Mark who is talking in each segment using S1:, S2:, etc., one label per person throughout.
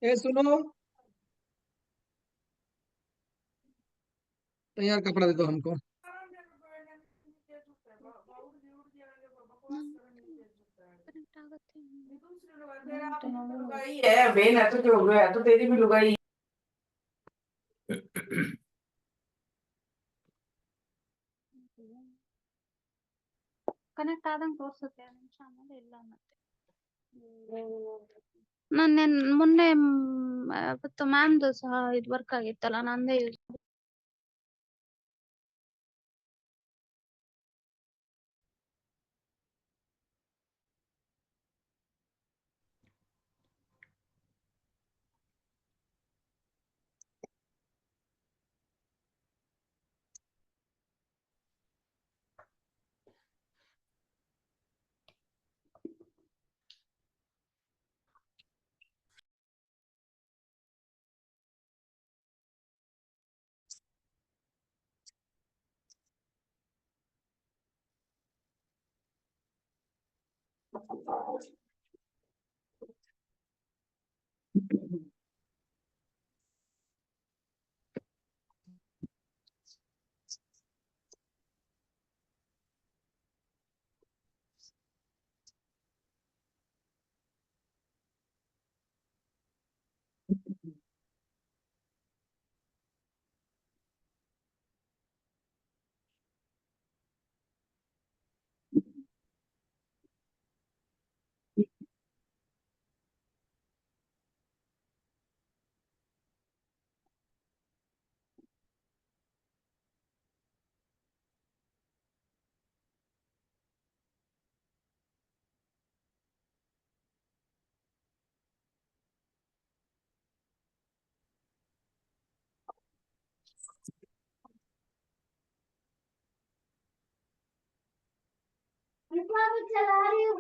S1: ए सुनो, तैयार कपड़ा दे दो हमको।
S2: लुगाई है बहन, है तो जो हो गया है तो तेरी भी लुगाई।
S3: ಕನೆಕ್ಟ್ ಆದಂಗೆ ತೋರಿಸುತ್ತೆ ನಿಮಿಷ, ಆಮೇಲೆ ಇಲ್ಲ ಮತ್ತೆ. ನಾನು ಮೊನ್ನೆ ಅವತ್ತು ಮ್ಯಾಮ್ದು ಸಹ ಇದು ವರ್ಕ್ ಆಗಿತ್ತಲ್ಲ, ನಂದೇ ಯೂಸ್.
S4: चला रही हूँ।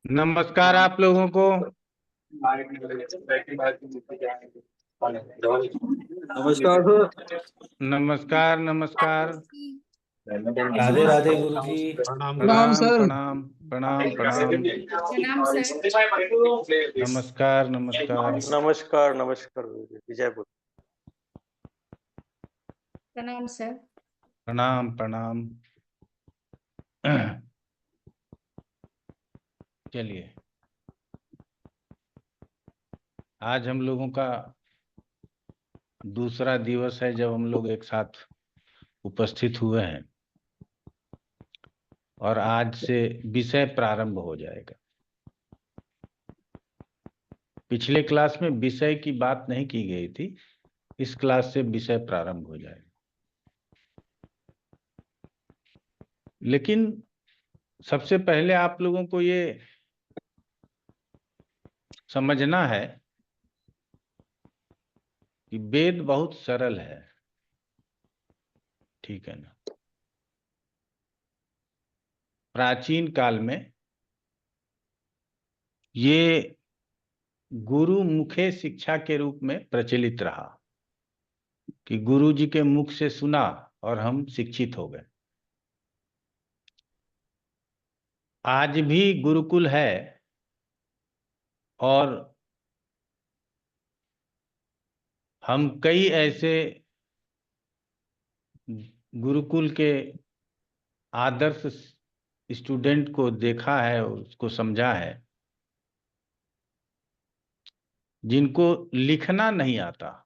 S5: नमस्कार आप लोगों को।
S6: नमस्कार सर।
S5: नमस्कार नमस्कार।
S6: राधे राधे गुरु जी।
S1: प्रणाम
S5: प्रणाम
S1: सर।
S5: प्रणाम प्रणाम प्रणाम। नमस्कार नमस्कार।
S6: नमस्कार नमस्कार गुरु जी, विजय बोल।
S4: प्रणाम सर।
S5: प्रणाम प्रणाम। चलिए, आज हम लोगों का दूसरा दिवस है जब हम लोग एक साथ उपस्थित हुए हैं और आज से विषय प्रारंभ हो जाएगा। पिछले क्लास में विषय की बात नहीं की गई थी, इस क्लास से विषय प्रारंभ हो जाएगा। लेकिन सबसे पहले आप लोगों को ये समझना है कि वेद बहुत सरल है, ठीक है ना। प्राचीन काल में ये गुरु मुखे शिक्षा के रूप में प्रचलित रहा कि गुरु जी के मुख से सुना और हम शिक्षित हो गए। आज भी गुरुकुल है और हम कई ऐसे गुरुकुल के आदर्श स्टूडेंट को देखा है, उसको समझा है, जिनको लिखना नहीं आता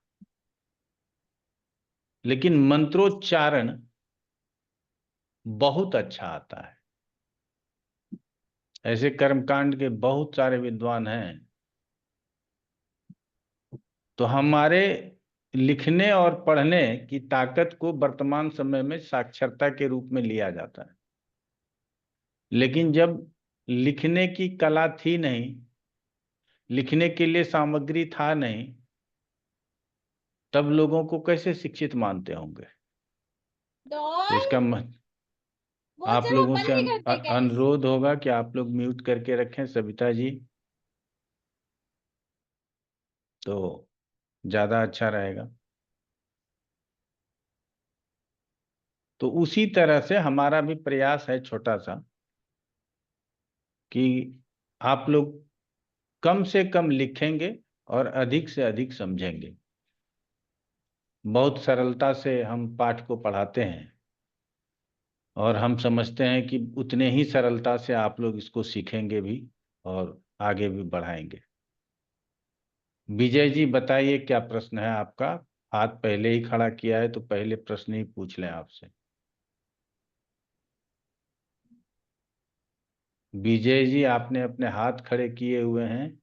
S5: लेकिन मंत्रोच्चारण बहुत अच्छा आता है। ऐसे कर्मकांड के बहुत सारे विद्वान हैं। तो हमारे लिखने और पढ़ने की ताकत को वर्तमान समय में साक्षरता के रूप में लिया जाता है, लेकिन जब लिखने की कला थी नहीं, लिखने के लिए सामग्री था नहीं, तब लोगों को कैसे शिक्षित मानते होंगे? तो इसका आप लोगों से अनुरोध होगा कि आप लोग म्यूट करके रखें सविता जी, तो ज्यादा अच्छा रहेगा। तो उसी तरह से हमारा भी प्रयास है छोटा सा कि आप लोग कम से कम लिखेंगे और अधिक से अधिक समझेंगे। बहुत सरलता से हम पाठ को पढ़ाते हैं और हम समझते हैं कि उतने ही सरलता से आप लोग इसको सीखेंगे भी और आगे भी बढ़ाएंगे। विजय जी बताइए, क्या प्रश्न है आपका? हाथ पहले ही खड़ा किया है तो पहले प्रश्न ही पूछ लें आपसे। विजय जी, आपने अपने हाथ खड़े किए हुए हैं,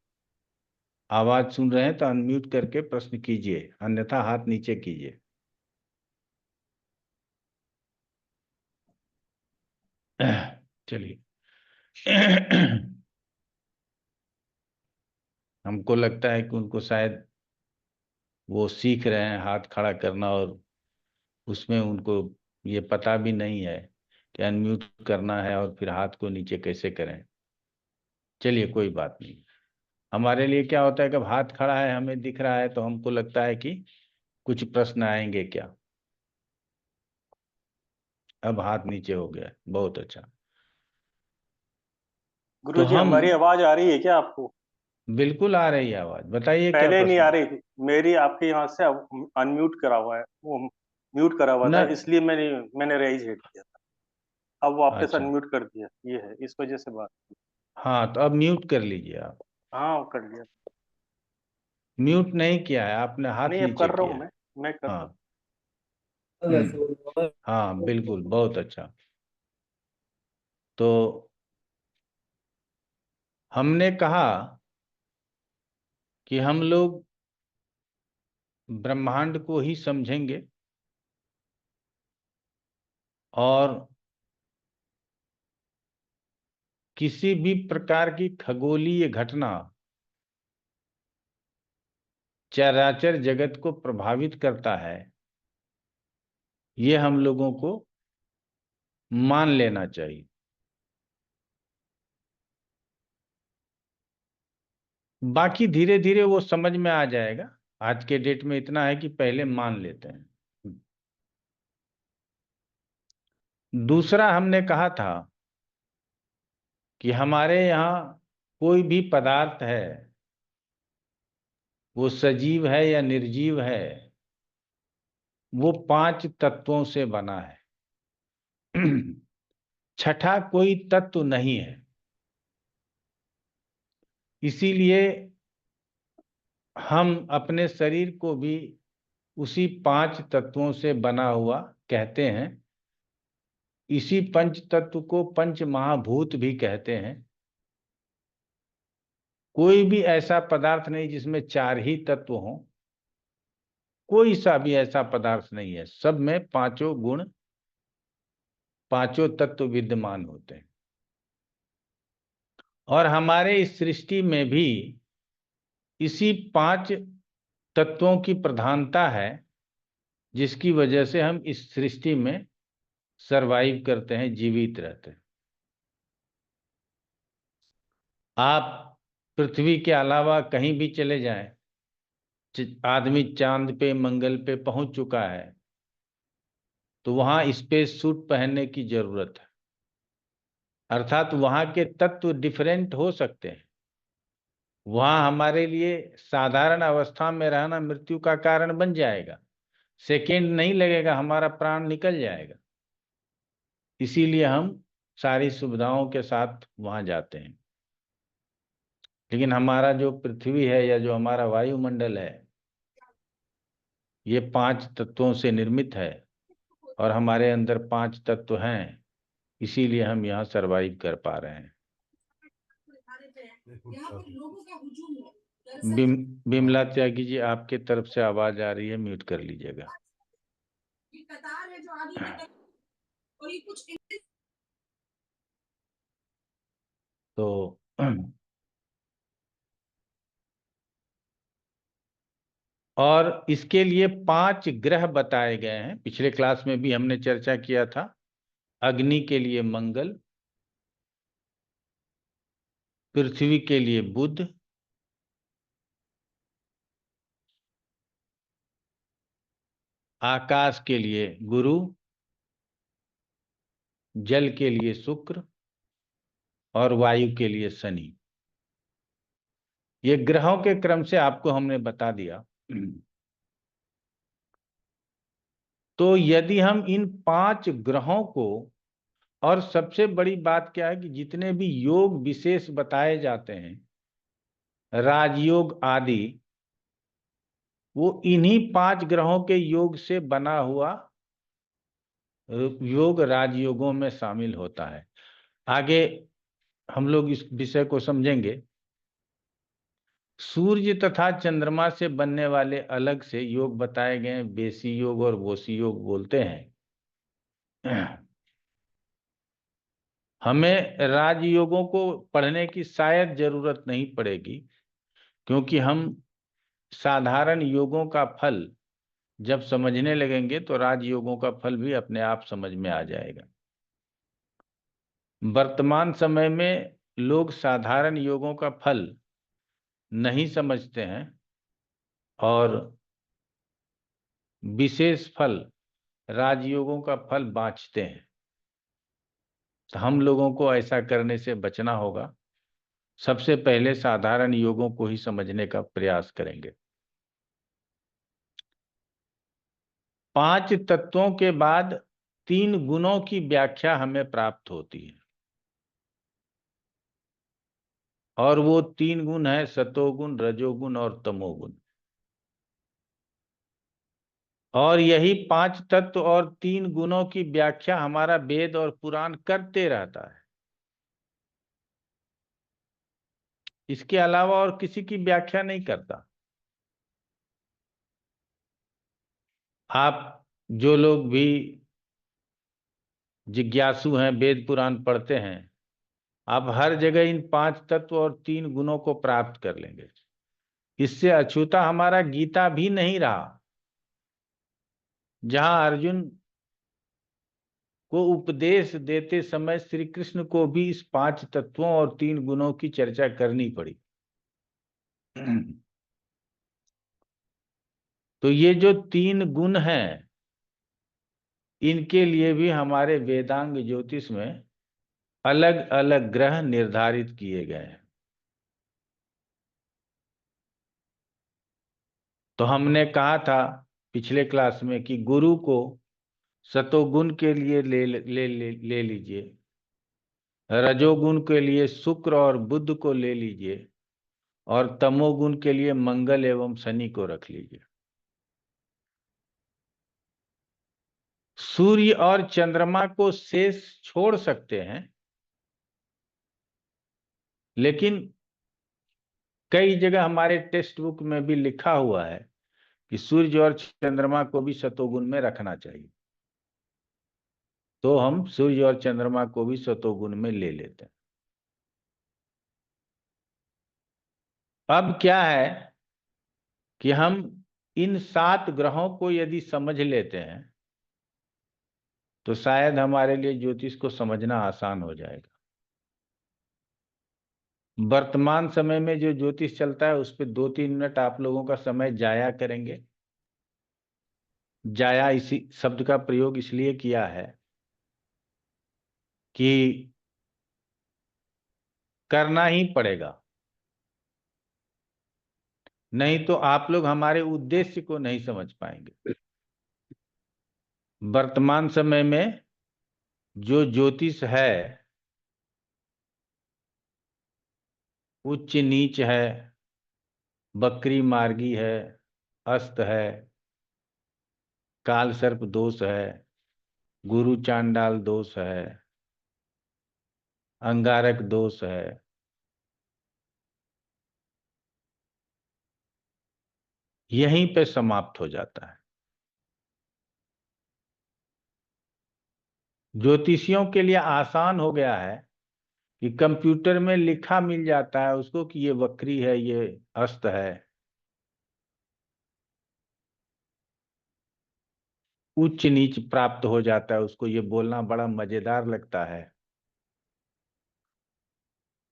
S5: आवाज सुन रहे हैं तो अनम्यूट करके प्रश्न कीजिए, अन्यथा हाथ नीचे कीजिए। चलिए। हमको लगता है कि उनको शायद वो सीख रहे हैं हाथ खड़ा करना, और उसमें उनको ये पता भी नहीं है कि अनम्यूट करना है और फिर हाथ को नीचे कैसे करें। चलिए, कोई बात नहीं। हमारे लिए क्या होता है कि हाथ खड़ा है, हमें दिख रहा है, तो हमको लगता है कि कुछ प्रश्न आएंगे क्या। अब हाथ नीचे हो गया, बहुत अच्छा। तो
S6: गुरुजी,
S5: हम
S6: हमारी आवाज आ रही है क्या आपको?
S5: बिल्कुल आ रही है आवाज, बताइए क्या
S6: पहले नहीं
S5: प्रश्न
S6: आ
S5: है?
S6: रही थी मेरी, आपके यहाँ से अनम्यूट करा हुआ है, वो म्यूट करा हुआ था,
S5: न
S6: इसलिए मैंने रेज हिट किया था। अब वापस
S5: अच्छा,
S6: अनम्यूट कर दिया, ये है, इस वजह से बात।
S5: हाँ तो अब म्यूट कर लीजिए आप।
S6: हाँ, कर लिया।
S5: म्यूट नहीं किया है आपने, हाथ
S6: नहीं, अब
S5: नीचे
S6: कर रहा
S5: किया
S6: हूँ
S5: है।
S6: मैं कर रहा हूँ।
S5: हाँ। हाँ बिल्कुल, बहुत अच्छा। तो हमने कहा कि हम लोग ब्रह्मांड को ही समझेंगे और किसी भी प्रकार की खगोलीय घटना चराचर जगत को प्रभावित करता है, ये हम लोगों को मान लेना चाहिए। बाकी धीरे धीरे वो समझ में आ जाएगा। आज के डेट में इतना है कि पहले मान लेते हैं। दूसरा हमने कहा था कि हमारे यहाँ कोई भी पदार्थ है, वो सजीव है या निर्जीव है, वो 5 तत्वों से बना है। छठा कोई तत्व नहीं है। इसीलिए हम अपने शरीर को भी उसी 5 तत्वों से बना हुआ कहते हैं। इसी पंच तत्व को पंच महाभूत भी कहते हैं। कोई भी ऐसा पदार्थ नहीं जिसमें 4 ही तत्व हों, कोई सा भी ऐसा पदार्थ नहीं है। सब में पांचों गुण, पांचों तत्व विद्यमान होते हैं। और हमारे इस सृष्टि में भी इसी 5 तत्वों की प्रधानता है, जिसकी वजह से हम इस सृष्टि में सरवाइव करते हैं, जीवित रहते हैं। आप पृथ्वी के अलावा कहीं भी चले जाएं, आदमी चांद पे, मंगल पे पहुंच चुका है, तो वहां स्पेस सूट पहनने की जरूरत है। अर्थात वहां के तत्व डिफरेंट हो सकते हैं। वहां हमारे लिए साधारण अवस्था में रहना मृत्यु का कारण बन जाएगा। सेकेंड नहीं लगेगा, हमारा प्राण निकल जाएगा। इसीलिए हम सारी सुविधाओं के साथ वहां जाते हैं। लेकिन हमारा जो पृथ्वी है या जो हमारा वायुमंडल है, ये 5 तत्वों से निर्मित है और हमारे अंदर 5 तत्व हैं, इसीलिए हम यहाँ सरवाइव कर पा रहे हैं। बिमला त्यागी जी, आपके तरफ से आवाज आ रही है, म्यूट कर लीजिएगा। तो और इसके लिए 5 ग्रह बताए गए हैं। पिछले क्लास में भी हमने चर्चा किया था। अग्नि के लिए मंगल, पृथ्वी के लिए बुध, आकाश के लिए गुरु, जल के लिए शुक्र और वायु के लिए शनि। ये ग्रहों के क्रम से आपको हमने बता दिया। तो यदि हम इन 5 ग्रहों को, और सबसे बड़ी बात क्या है कि जितने भी योग विशेष बताए जाते हैं, राजयोग आदि, वो इन्हीं 5 ग्रहों के योग से बना हुआ योग राजयोगों में शामिल होता है। आगे हम लोग इस विषय को समझेंगे। सूर्य तथा चंद्रमा से बनने वाले अलग से योग बताए गए, बेसी योग और वोसी योग बोलते हैं। हमें राजयोगों को पढ़ने की शायद जरूरत नहीं पड़ेगी, क्योंकि हम साधारण योगों का फल जब समझने लगेंगे तो राजयोगों का फल भी अपने आप समझ में आ जाएगा। वर्तमान समय में लोग साधारण योगों का फल नहीं समझते हैं और विशेष फल, राजयोगों का फल बांचते हैं। तो हम लोगों को ऐसा करने से बचना होगा। सबसे पहले साधारण योगों को ही समझने का प्रयास करेंगे। 5 तत्वों के बाद 3 गुणों की व्याख्या हमें प्राप्त होती है, और वो 3 गुण है सतोगुण, रजोगुण और तमोगुण। और यही 5 तत्व और 3 गुणों की व्याख्या हमारा वेद और पुराण करते रहता है। इसके अलावा और किसी की व्याख्या नहीं करता। आप जो लोग भी जिज्ञासु हैं, वेद पुराण पढ़ते हैं, आप हर जगह इन 5 तत्व और 3 गुणों को प्राप्त कर लेंगे। इससे अछूता हमारा गीता भी नहीं रहा, जहां अर्जुन को उपदेश देते समय श्री कृष्ण को भी इस 5 तत्वों और 3 गुणों की चर्चा करनी पड़ी। तो ये जो 3 गुण हैं, इनके लिए भी हमारे वेदांग ज्योतिष में अलग अलग ग्रह निर्धारित किए गए हैं। तो हमने कहा था पिछले क्लास में कि गुरु को सतोगुण के लिए ले लीजिए, रजोगुण के लिए शुक्र और बुध को ले लीजिए, और तमोगुण के लिए मंगल एवं शनि को रख लीजिए। सूर्य और चंद्रमा को शेष छोड़ सकते हैं, लेकिन कई जगह हमारे टेक्स्ट बुक में भी लिखा हुआ है कि सूर्य और चंद्रमा को भी सतोगुण में रखना चाहिए। तो हम सूर्य और चंद्रमा को भी सतोगुण में ले लेते हैं। अब क्या है कि हम इन 7 ग्रहों को यदि समझ लेते हैं तो शायद हमारे लिए ज्योतिष को समझना आसान हो जाएगा। वर्तमान समय में जो ज्योतिष चलता है उस पर 2-3 मिनट आप लोगों का समय जाया करेंगे। जाया इसी शब्द का प्रयोग इसलिए किया है कि करना ही पड़ेगा, नहीं तो आप लोग हमारे उद्देश्य को नहीं समझ पाएंगे। वर्तमान समय में जो ज्योतिष है उच्च नीच है, बकरी मार्गी है, अस्त है, काल सर्प दोष है, गुरु चांडाल दोष है, अंगारक दोष है, यहीं पे समाप्त हो जाता है। ज्योतिषियों के लिए आसान हो गया है कि कंप्यूटर में लिखा मिल जाता है उसको कि ये वक्री है, ये अस्त है। उच्च नीच प्राप्त हो जाता है उसको, ये बोलना बड़ा मजेदार लगता है।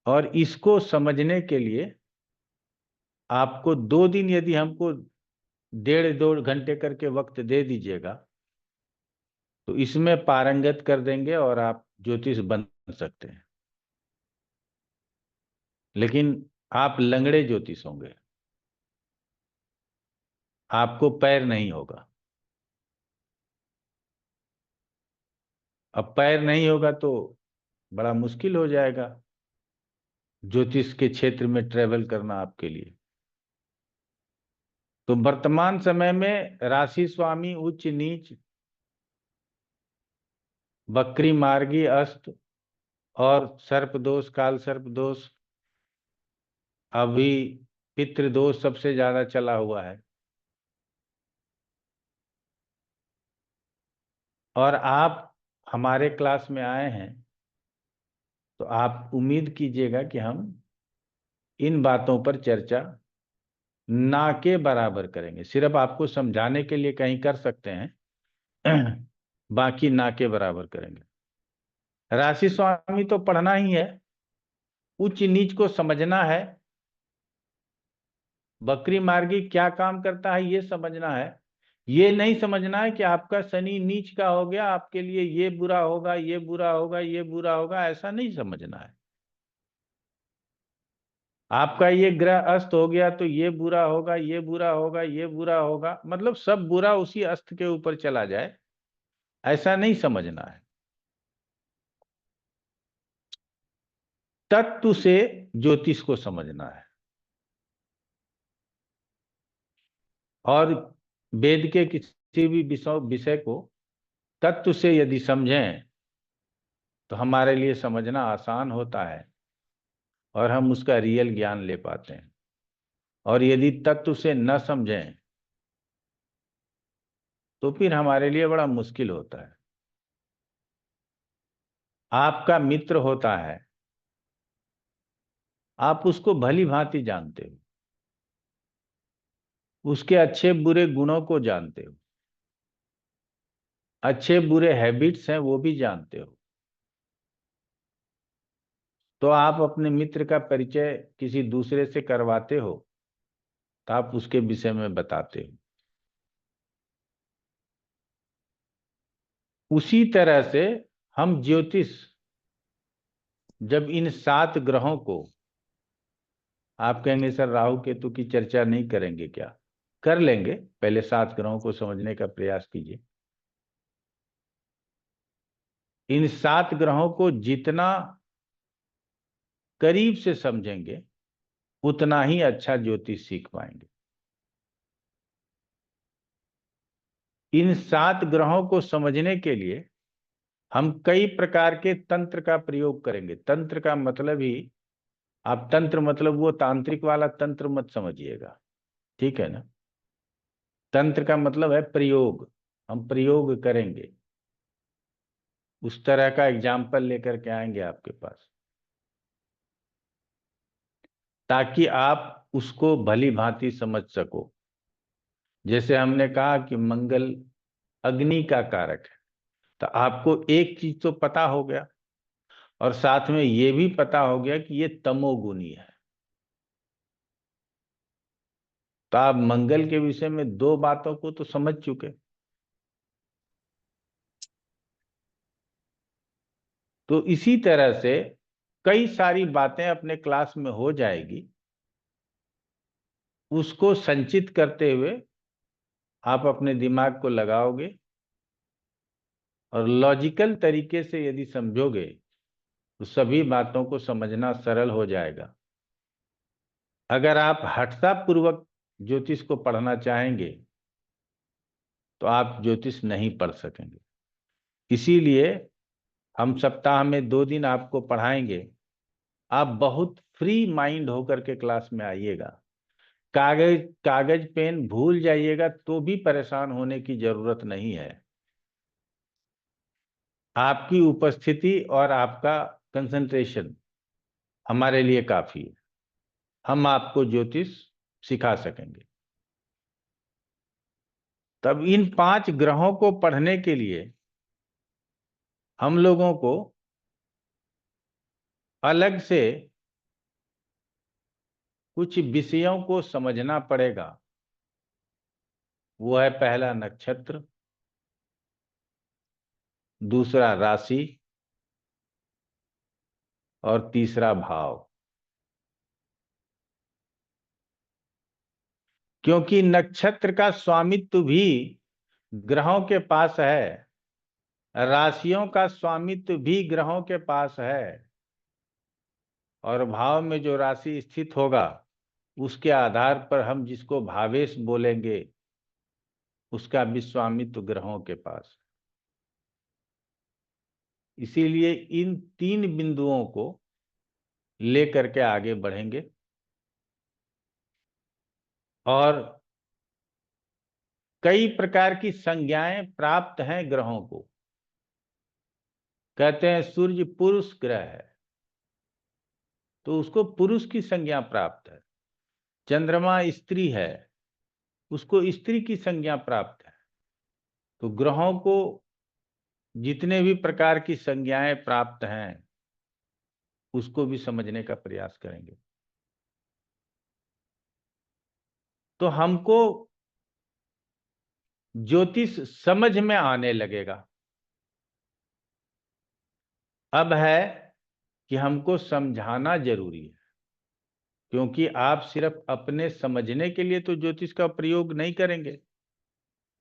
S5: और इसको समझने के लिए आपको 2 दिन यदि हमको 1.5-2 घंटे करके वक्त दे दीजिएगा तो इसमें पारंगत कर देंगे और आप ज्योतिष बन सकते हैं। लेकिन आप लंगड़े ज्योतिष होंगे, आपको पैर नहीं होगा। अब पैर नहीं होगा तो बड़ा मुश्किल हो जाएगा ज्योतिष के क्षेत्र में ट्रेवल करना आपके लिए। तो वर्तमान समय में राशि स्वामी उच्च नीच, बकरी मार्गी, अस्त और सर्प दोष, काल सर्प दोष, अभी पितृ दोष सबसे ज्यादा चला हुआ है। और आप हमारे क्लास में आए हैं तो आप उम्मीद कीजिएगा कि हम इन बातों पर चर्चा ना के बराबर करेंगे। सिर्फ आपको समझाने के लिए कहीं कर सकते हैं, बाकी ना के बराबर करेंगे। राशि स्वामी तो पढ़ना ही है, उच्च नीच को समझना है, बकरी मार्गी क्या काम करता है ये समझना है। ये नहीं समझना है कि आपका शनि नीच का हो गया, आपके लिए ये बुरा होगा, ये बुरा होगा, ये बुरा होगा, ऐसा नहीं समझना है। आपका ये ग्रह अस्त हो गया तो ये बुरा होगा, ये बुरा होगा, ये बुरा होगा, मतलब सब बुरा उसी अस्त के ऊपर चला जाए, ऐसा नहीं समझना है। तत्व से ज्योतिष को समझना है। और वेद के किसी भी विषय को तत्व से यदि समझें तो हमारे लिए समझना आसान होता है और हम उसका रियल ज्ञान ले पाते हैं। और यदि तत्व से न समझें तो फिर हमारे लिए बड़ा मुश्किल होता है। आपका मित्र होता है, आप उसको भली भांति जानते हो, उसके अच्छे बुरे गुणों को जानते हो, अच्छे बुरे हैबिट्स हैं वो भी जानते हो। तो आप अपने मित्र का परिचय किसी दूसरे से करवाते हो तो आप उसके विषय में बताते हो। उसी तरह से हम ज्योतिष जब इन 7 ग्रहों को, आप कहेंगे सर राहु केतु की चर्चा नहीं करेंगे क्या? कर लेंगे, पहले 7 ग्रहों को समझने का प्रयास कीजिए। इन 7 ग्रहों को जितना करीब से समझेंगे उतना ही अच्छा ज्योतिष सीख पाएंगे। इन 7 ग्रहों को समझने के लिए हम कई प्रकार के तंत्र का प्रयोग करेंगे। तंत्र का मतलब ही, आप तंत्र मतलब वो तांत्रिक वाला तंत्र मत समझिएगा, ठीक है ना? तंत्र का मतलब है प्रयोग, हम प्रयोग करेंगे। उस तरह का एग्जाम्पल लेकर के आएंगे आपके पास ताकि आप उसको भली भांति समझ सको। जैसे हमने कहा कि मंगल अग्नि का कारक है, तो आपको एक चीज तो पता हो गया और साथ में ये भी पता हो गया कि ये तमोगुणी है। तो आप मंगल के विषय में 2 बातों को तो समझ चुके। तो इसी तरह से कई सारी बातें अपने क्लास में हो जाएगी, उसको संचित करते हुए आप अपने दिमाग को लगाओगे और लॉजिकल तरीके से यदि समझोगे तो सभी बातों को समझना सरल हो जाएगा। अगर आप हठता पूर्वक ज्योतिष को पढ़ना चाहेंगे तो आप ज्योतिष नहीं पढ़ सकेंगे। इसीलिए हम सप्ताह में 2 दिन आपको पढ़ाएंगे। आप बहुत फ्री माइंड होकर के क्लास में आइएगा। कागज पेन भूल जाइएगा तो भी परेशान होने की जरूरत नहीं है। आपकी उपस्थिति और आपका कंसंट्रेशन हमारे लिए काफी है। हम आपको ज्योतिष सिखा सकेंगे। तब इन 5 ग्रहों को पढ़ने के लिए हम लोगों को अलग से कुछ विषयों को समझना पड़ेगा। वो है पहला नक्षत्र, दूसरा राशि और तीसरा भाव। क्योंकि नक्षत्र का स्वामित्व भी ग्रहों के पास है, राशियों का स्वामित्व भी ग्रहों के पास है, और भाव में जो राशि स्थित होगा उसके आधार पर हम जिसको भावेश बोलेंगे उसका भी स्वामित्व ग्रहों के पास। इसीलिए इन 3 बिंदुओं को लेकर के आगे बढ़ेंगे। और कई प्रकार की संज्ञाएं प्राप्त हैं ग्रहों को। कहते हैं सूर्य पुरुष ग्रह है तो उसको पुरुष की संज्ञा प्राप्त है। चंद्रमा स्त्री है, उसको स्त्री की संज्ञा प्राप्त है। तो ग्रहों को जितने भी प्रकार की संज्ञाएं प्राप्त हैं उसको भी समझने का प्रयास करेंगे। तो हमको ज्योतिष समझ में आने लगेगा। अब है कि हमको समझाना जरूरी है, क्योंकि आप सिर्फ अपने समझने के लिए तो ज्योतिष का प्रयोग नहीं करेंगे।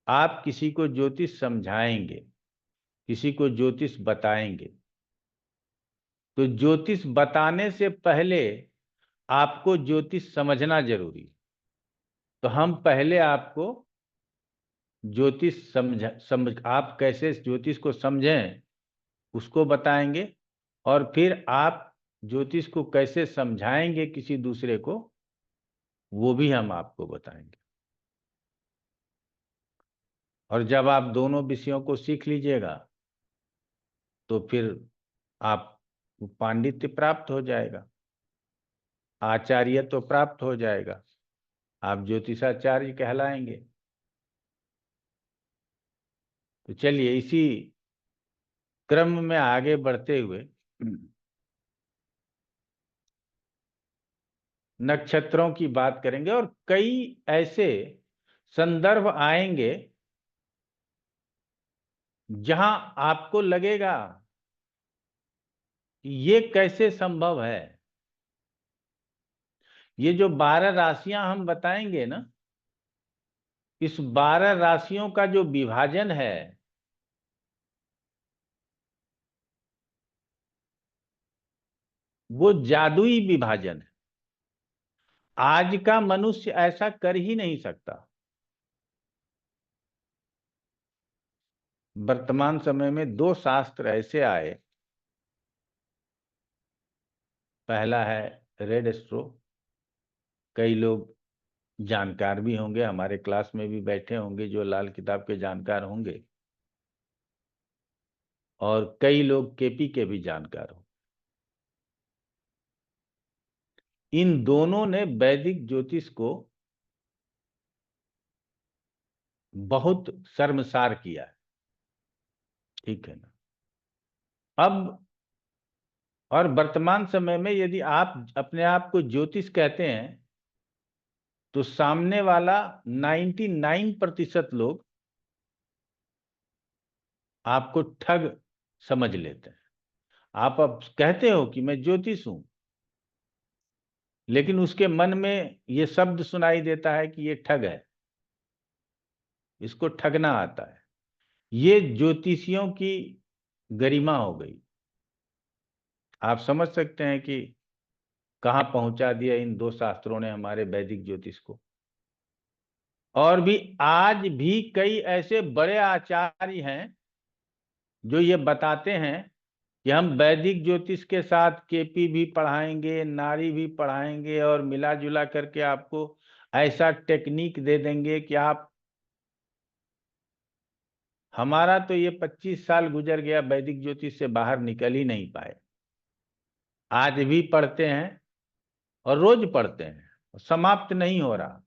S5: आप किसी को ज्योतिष समझाएंगे, किसी को ज्योतिष बताएंगे। तो ज्योतिष बताने से पहले आपको ज्योतिष समझना जरूरी है। तो हम पहले आपको ज्योतिष आप कैसे ज्योतिष को समझें उसको बताएंगे, और फिर आप ज्योतिष को कैसे समझाएंगे किसी दूसरे को वो भी हम आपको बताएंगे। और जब आप दोनों विषयों को सीख लीजिएगा तो फिर आप पांडित्य प्राप्त हो जाएगा, आचार्य तो प्राप्त हो जाएगा, आप ज्योतिषाचार्य कहलाएंगे। तो चलिए इसी क्रम में आगे बढ़ते हुए नक्षत्रों की बात करेंगे। और कई ऐसे संदर्भ आएंगे जहां आपको लगेगा ये कैसे संभव है। ये जो 12 राशियां हम बताएंगे ना, इस 12 राशियों का जो विभाजन है वो जादुई विभाजन है। आज का मनुष्य ऐसा कर ही नहीं सकता। वर्तमान समय में 2 शास्त्र ऐसे आए। पहला है रेड स्ट्रो। कई लोग जानकार भी होंगे, हमारे क्लास में भी बैठे होंगे जो लाल किताब के जानकार होंगे, और कई लोग केपी के भी जानकार होंगे। इन दोनों ने वैदिक ज्योतिष को बहुत शर्मसार किया है, ठीक है ना। अब और वर्तमान समय में यदि आप अपने आप को ज्योतिष कहते हैं तो सामने वाला 99% लोग आपको ठग समझ लेते हैं। आप अब कहते हो कि मैं ज्योतिष हूं, लेकिन उसके मन में ये शब्द सुनाई देता है कि ये ठग है, इसको ठगना आता है। ये ज्योतिषियों की गरिमा हो गई। आप समझ सकते हैं कि कहां पहुंचा दिया इन दो शास्त्रों ने हमारे वैदिक ज्योतिष को। और भी आज भी कई ऐसे बड़े आचार्य हैं जो ये बताते हैं कि हम वैदिक ज्योतिष के साथ केपी भी पढ़ाएंगे, नारी भी पढ़ाएंगे और मिला जुला करके आपको ऐसा टेक्निक दे देंगे कि आप। हमारा तो ये 25 साल गुजर गया, वैदिक ज्योतिष से बाहर निकल ही नहीं पाए। आज भी पढ़ते हैं और रोज पढ़ते हैं, समाप्त नहीं हो रहा।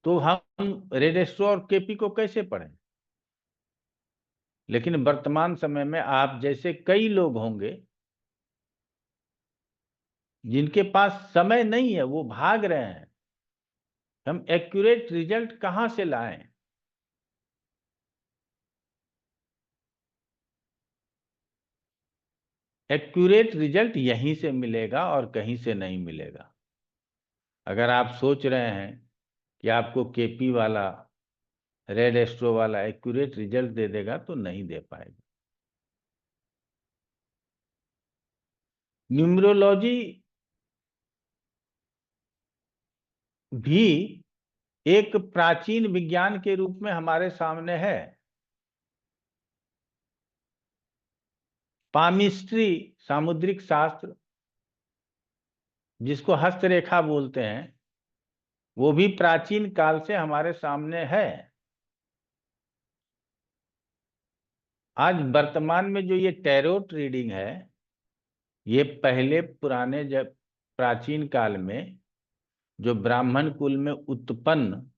S5: तो हम रेडेस्ट्रो और केपी को कैसे पढ़ें? लेकिन वर्तमान समय में आप जैसे कई लोग होंगे जिनके पास समय नहीं है, वो भाग रहे हैं हम एक्यूरेट रिजल्ट कहां से लाएं। एक्यूरेट रिजल्ट यहीं से मिलेगा और कहीं से नहीं मिलेगा। अगर आप सोच रहे हैं कि आपको केपी वाला, रेड एस्ट्रो वाला एक्यूरेट रिजल्ट दे देगा, तो नहीं दे पाएगा। न्यूमरोलॉजी भी एक प्राचीन विज्ञान के रूप में हमारे सामने है। पामिस्ट्री, सामुद्रिक शास्त्र, जिसको हस्तरेखा बोलते हैं, वो भी प्राचीन काल से हमारे सामने है। आज वर्तमान में जो ये टैरोट रीडिंग है, ये पहले पुराने, जब प्राचीन काल में जो ब्राह्मण कुल में उत्पन्न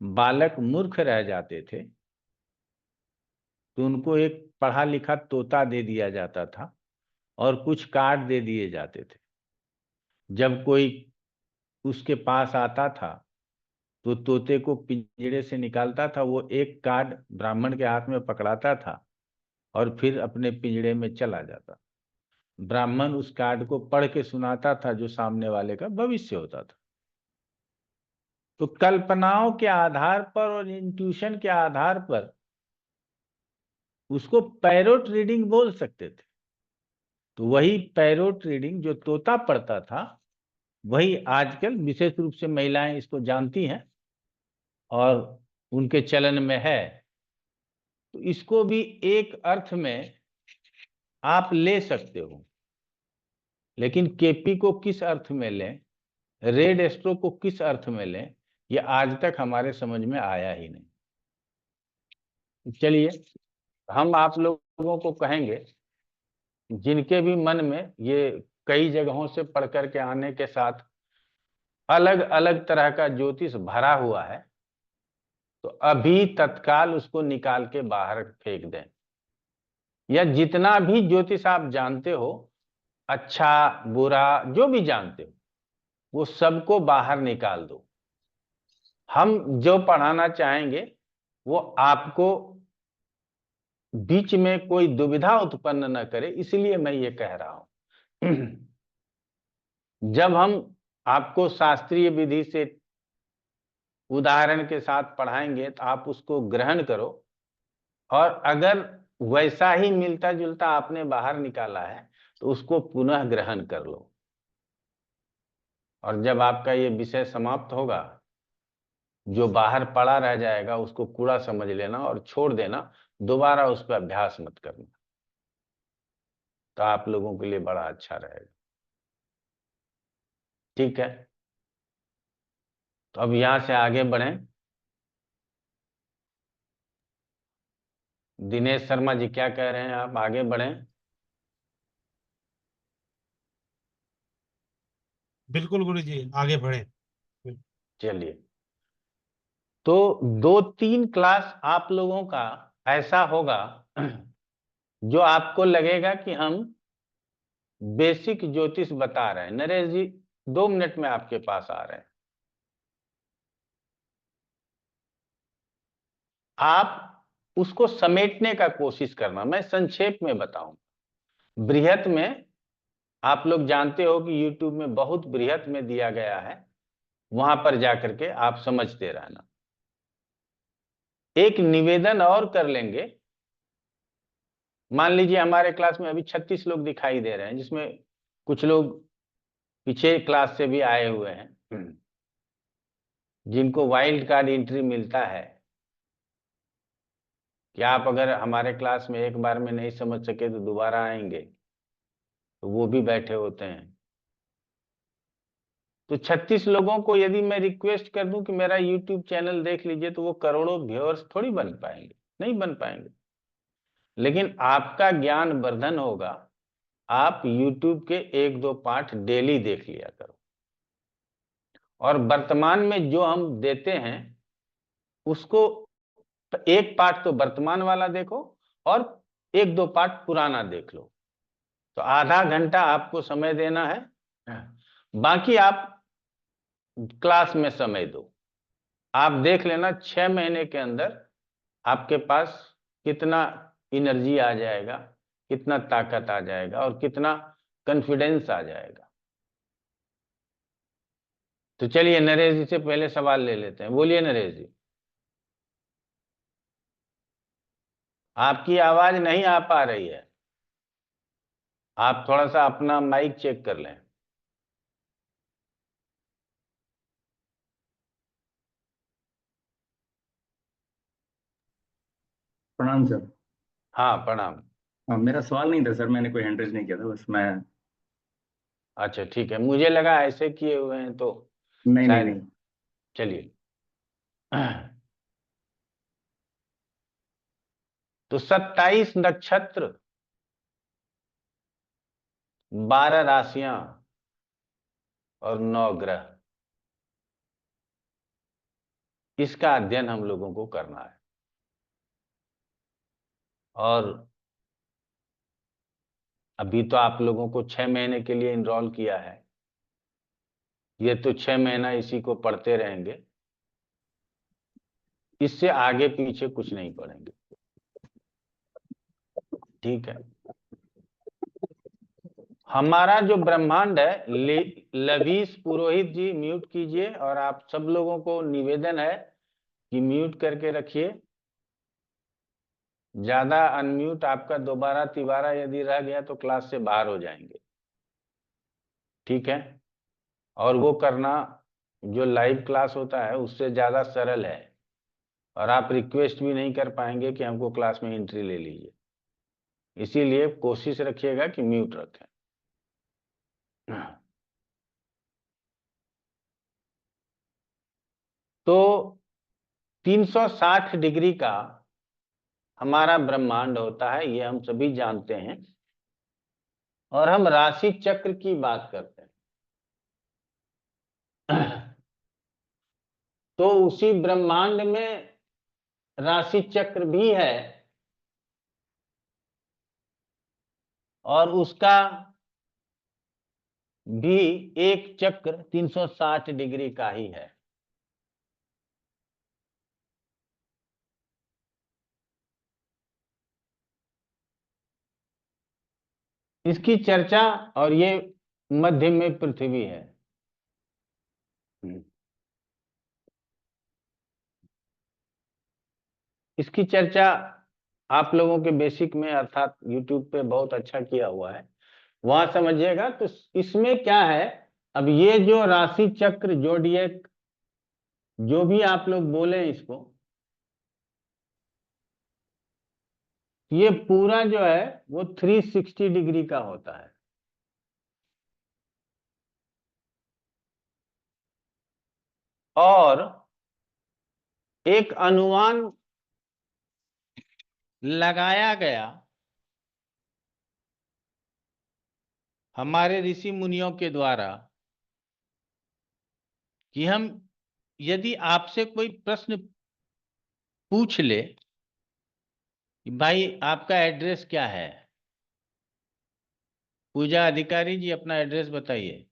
S5: बालक मूर्ख रह जाते थे, तो उनको एक पढ़ा लिखा तोता दे दिया जाता था और कुछ कार्ड दे दिए जाते थे। जब कोई उसके पास आता था तो तोते को पिंजरे से निकालता था, वो एक कार्ड ब्राह्मण के हाथ में पकड़ाता था और फिर अपने पिंजरे में चला जाता। ब्राह्मण उस कार्ड को पढ़ के सुनाता था, जो सामने वाले का भविष्य होता था। तो कल्पनाओं के आधार पर और इंट्यूशन के आधार पर उसको पैरोट रीडिंग बोल सकते थे। तो वही पैरोट रीडिंग जो तोता पढ़ता था, वही आजकल विशेष रूप से महिलाएं इसको जानती हैं और उनके चलन में है। तो इसको भी एक अर्थ में आप ले सकते हो, लेकिन केपी को किस अर्थ में लें, रेड एस्ट्रो को किस अर्थ में लें, ये आज तक हमारे समझ में आया ही नहीं। चलिए, हम आप लोगों को कहेंगे, जिनके भी मन में ये कई जगहों से पढ़ करके आने के साथ अलग अलग तरह का ज्योतिष भरा हुआ है, तो अभी तत्काल उसको निकाल के बाहर फेंक दें। या जितना भी ज्योतिष आप जानते हो, अच्छा बुरा जो भी जानते हो, वो सबको बाहर निकाल दो। हम जो पढ़ाना चाहेंगे वो आपको बीच में कोई दुविधा उत्पन्न न करे, इसलिए मैं ये कह रहा हूं। जब हम आपको शास्त्रीय विधि से उदाहरण के साथ पढ़ाएंगे तो आप उसको ग्रहण करो, और अगर वैसा ही मिलता जुलता आपने बाहर निकाला है तो उसको पुनः ग्रहण कर लो। और जब आपका ये विषय समाप्त होगा, जो बाहर पड़ा रह जाएगा उसको कूड़ा समझ लेना और छोड़ देना, दोबारा उस पर अभ्यास मत करना। तो आप लोगों के लिए बड़ा अच्छा रहेगा। ठीक है, तो अब यहां से आगे बढ़ें। दिनेश शर्मा जी क्या कह रहे हैं, आप आगे बढ़ें।
S1: बिल्कुल गुरु जी, आगे बढ़े।
S5: चलिए, तो 2-3 क्लास आप लोगों का ऐसा होगा जो आपको लगेगा कि हम बेसिक ज्योतिष बता रहे हैं। नरेश जी 2 मिनट में आपके पास आ रहे हैं। आप उसको समेटने का कोशिश करना। मैं संक्षेप में बताऊं, बृहत में आप लोग जानते हो कि YouTube में बहुत बृहत में दिया गया है, वहां पर जाकर के आप समझते रहना। एक निवेदन और कर लेंगे। मान लीजिए हमारे क्लास में अभी 36 लोग दिखाई दे रहे हैं, जिसमें कुछ लोग पीछे क्लास से भी आए हुए हैं, जिनको वाइल्ड कार्ड एंट्री मिलता है कि आप अगर हमारे क्लास में एक बार में नहीं समझ सके तो दोबारा आएंगे, तो वो भी बैठे होते हैं। तो 36 लोगों को यदि मैं रिक्वेस्ट कर दूं कि मेरा यूट्यूब चैनल देख लीजिए, तो वो करोड़ों व्यूअर्स थोड़ी बन पाएंगे, नहीं बन पाएंगे। लेकिन आपका ज्ञान वर्धन होगा, आप यूट्यूब के 1-2 पाठ डेली देख लिया करो, और वर्तमान में जो हम देते हैं उसको एक पाठ तो वर्तमान वाला देखो और 1-2 पाठ पुराना देख लो। तो आधा घंटा आपको समय देना है, बाकी आप क्लास में समय दो। आप देख लेना 6 महीने के अंदर आपके पास कितना एनर्जी आ जाएगा, कितना ताकत आ जाएगा और कितना कॉन्फिडेंस आ जाएगा। तो चलिए नरेश जी से पहले सवाल ले लेते हैं। बोलिए नरेश जी। आपकी आवाज नहीं आ पा रही है, आप थोड़ा सा अपना माइक चेक कर लें।
S7: प्रणाम सर।
S5: हाँ प्रणाम।
S7: मेरा सवाल नहीं था सर, मैंने कोई हैंड रेज नहीं किया था, बस मैं।
S5: अच्छा ठीक है, मुझे लगा ऐसे किए हुए हैं तो
S7: नहीं नहीं
S5: शायद।
S7: नहीं।
S5: चलिए तो 27 नक्षत्र, 12 राशियां और 9 ग्रह, इसका अध्ययन हम लोगों को करना है। और अभी तो आप लोगों को 6 महीने के लिए इनरोल किया है, ये तो 6 महीना इसी को पढ़ते रहेंगे, इससे आगे पीछे कुछ नहीं पढ़ेंगे, ठीक है। हमारा जो ब्रह्मांड है, लवीस पुरोहित जी म्यूट कीजिए, और आप सब लोगों को निवेदन है कि म्यूट करके रखिए। ज्यादा अनम्यूट आपका दोबारा तिबारा यदि रह गया तो क्लास से बाहर हो जाएंगे, ठीक है। और वो करना जो लाइव क्लास होता है उससे ज्यादा सरल है, और आप रिक्वेस्ट भी नहीं कर पाएंगे कि हमको क्लास में एंट्री ले लीजिए, इसीलिए कोशिश रखिएगा कि म्यूट रखें। तो 360 डिग्री का हमारा ब्रह्मांड होता है, ये हम सभी जानते हैं, और हम राशि चक्र की बात करते हैं। तो उसी ब्रह्मांड में राशि चक्र भी है, और उसका भी एक चक्र 360 डिग्री का ही है। इसकी चर्चा, और ये मध्य में पृथ्वी है, इसकी चर्चा आप लोगों के बेसिक में अर्थात यूट्यूब पे बहुत अच्छा किया हुआ है, वहां समझिएगा। तो इसमें क्या है, अब ये जो राशि चक्र जोडिएक जो भी आप लोग बोले इसको, ये पूरा जो है वो 360 डिग्री का होता है। और एक अनुमान लगाया गया हमारे ऋषि मुनियों के द्वारा कि हम यदि आपसे कोई प्रश्न पूछ ले कि भाई आपका एड्रेस क्या है, पूजा अधिकारी जी अपना एड्रेस बताइए।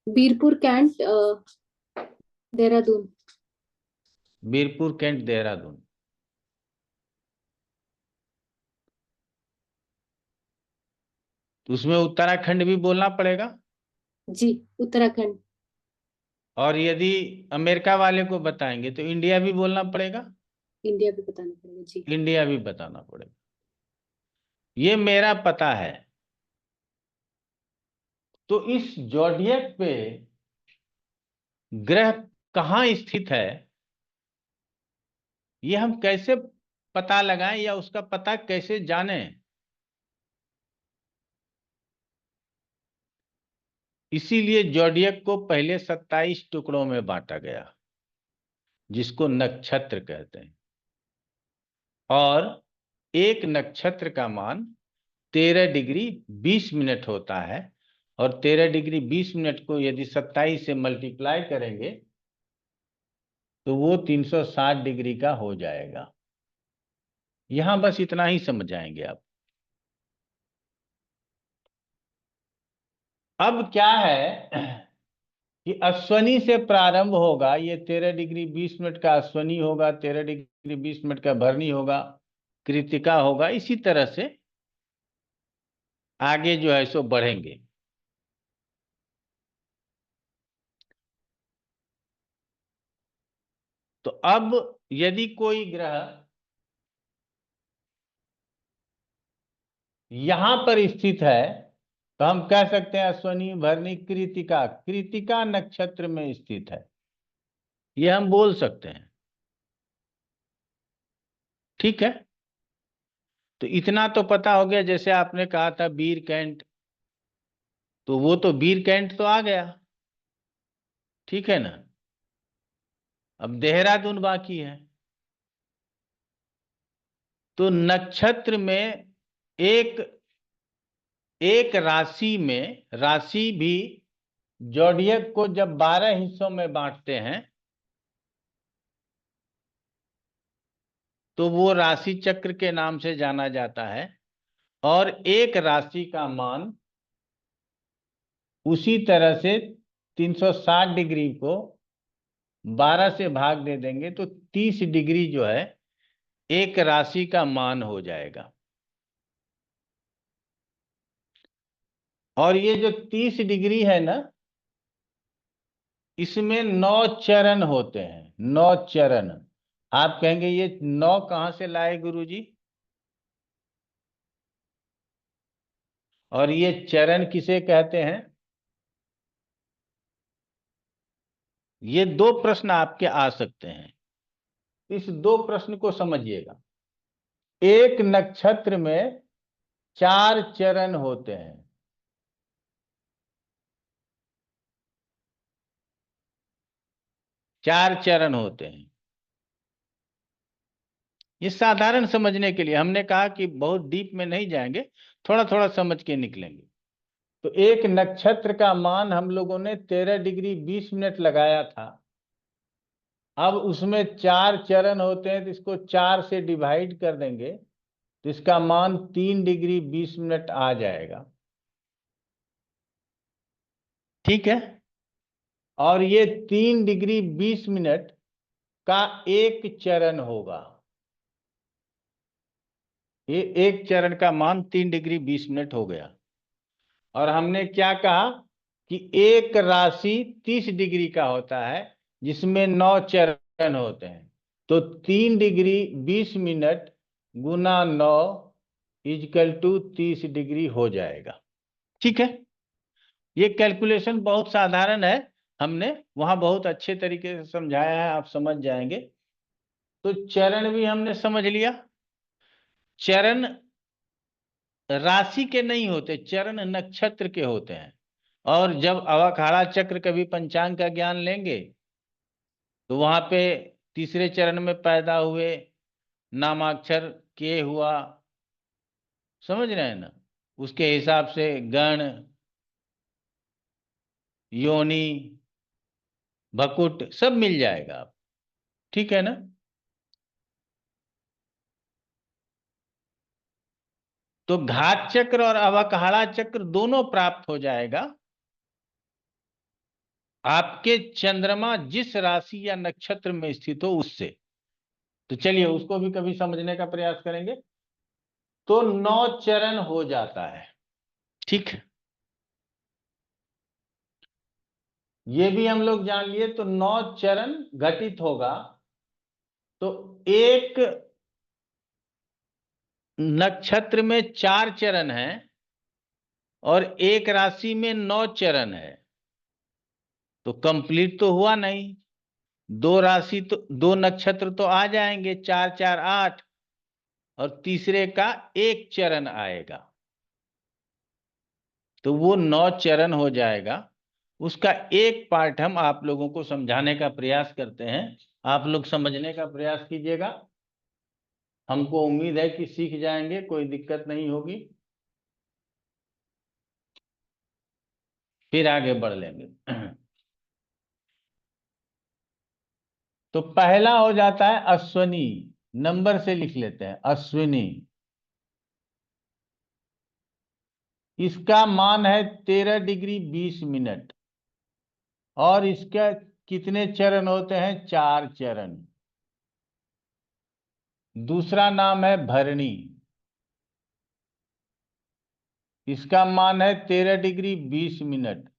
S4: बीरपुर कैंट, देहरादून।
S5: बीरपुर कैंट देहरादून। तो उसमें उत्तराखंड भी बोलना पड़ेगा।
S4: जी, उत्तराखंड।
S5: और यदि अमेरिका वाले को बताएंगे तो इंडिया भी बोलना पड़ेगा,
S4: इंडिया भी बताना पड़ेगा जी।
S5: इंडिया भी बताना पड़ेगा। ये मेरा पता है। तो इस जॉडियक पे ग्रह कहाँ स्थित है, ये हम कैसे पता लगाएं या उसका पता कैसे जानें? इसीलिए जॉडियक को पहले 27 टुकड़ों में बांटा गया, जिसको नक्षत्र कहते हैं। और एक नक्षत्र का मान 13 डिग्री 20 मिनट होता है। और 13 डिग्री 20 मिनट को यदि 27 से मल्टीप्लाई करेंगे तो वो 360 डिग्री का हो जाएगा। यहां बस इतना ही समझ जाएंगे आप। अब क्या है कि अश्वनी से प्रारंभ होगा, ये 13 डिग्री 20 मिनट का अश्वनी होगा, 13 डिग्री 20 मिनट का भरणी होगा, कृतिका होगा, इसी तरह से आगे जो है सो बढ़ेंगे। तो अब यदि कोई ग्रह यहां पर स्थित है तो हम कह सकते हैं अश्वनी भरणी कृतिका, कृतिका नक्षत्र में स्थित है, ये हम बोल सकते हैं। ठीक है, तो इतना तो पता हो गया। जैसे आपने कहा था बीर कैंट, तो वो तो बीर कैंट तो आ गया, ठीक है ना। अब देहरादून बाकी है। तो नक्षत्र में एक एक राशि में, राशि भी जॉडियक को जब 12 हिस्सों में बांटते हैं तो वो राशि चक्र के नाम से जाना जाता है। और एक राशि का मान उसी तरह से 360 डिग्री को 12 से भाग दे देंगे तो 30 डिग्री जो है एक राशि का मान हो जाएगा। और ये जो 30 डिग्री है ना, इसमें 9 चरण होते हैं, 9 चरण। आप कहेंगे ये 9 कहां से लाए गुरुजी? और ये चरण किसे कहते हैं? ये 2 प्रश्न आपके आ सकते हैं। इस 2 प्रश्न को समझिएगा। एक नक्षत्र में 4 चरण होते हैं। 4 चरण होते हैं। ये साधारण समझने के लिए हमने कहा कि बहुत डीप में नहीं जाएंगे, थोड़ा थोड़ा समझ के निकलेंगे। तो एक नक्षत्र का मान हम लोगों ने 13 डिग्री 20 मिनट लगाया था। अब उसमें 4 चरण होते हैं तो इसको 4 से डिवाइड कर देंगे तो इसका मान 3 डिग्री 20 मिनट आ जाएगा। ठीक है, और ये 3 डिग्री 20 मिनट का एक चरण होगा। ये एक चरण का मान 3 डिग्री 20 मिनट हो गया। और हमने क्या कहा कि एक राशि 30 डिग्री का होता है जिसमें 9 चरण होते हैं। तो 3 डिग्री 20 मिनट गुना 9 इजकल टू 30 डिग्री हो जाएगा। ठीक है, ये कैलकुलेशन बहुत साधारण है, हमने वहां बहुत अच्छे तरीके से समझाया है, आप समझ जाएंगे। तो चरण भी हमने समझ लिया। चरण राशि के नहीं होते, चरण नक्षत्र के होते हैं। और जब अवखाड़ा चक्र कभी पंचांग का ज्ञान लेंगे तो वहां पे तीसरे चरण में पैदा हुए नामाक्षर के हुआ, समझ रहे हैं ना, उसके हिसाब से गण, योनि, भकुट सब मिल जाएगा आप। ठीक है ना। तो घात चक्र और अवकहाड़ा चक्र दोनों प्राप्त हो जाएगा आपके चंद्रमा जिस राशि या नक्षत्र में स्थित हो उससे। तो चलिए उसको भी कभी समझने का प्रयास करेंगे। तो 9 चरण हो जाता है। ठीक है, ये भी हम लोग जान लिए। तो 9 चरण घटित होगा। तो एक नक्षत्र में 4 चरण है और एक राशि में 9 चरण है, तो कंप्लीट तो हुआ नहीं। 2 राशि तो 2 नक्षत्र तो आ जाएंगे, 4 4 8, और तीसरे का 1 चरण आएगा, तो वो 9 चरण हो जाएगा। उसका एक पार्ट हम आप लोगों को समझाने का प्रयास करते हैं, आप लोग समझने का प्रयास कीजिएगा। हमको उम्मीद है कि सीख जाएंगे, कोई दिक्कत नहीं होगी, फिर आगे बढ़ लेंगे। तो पहला हो जाता है अश्विनी, नंबर से लिख लेते हैं अश्विनी। इसका मान है 13 डिग्री 20 मिनट, और इसका कितने चरण होते हैं? 4 चरण। दूसरा नाम है भरणी, इसका मान है 13 डिग्री 20 मिनट,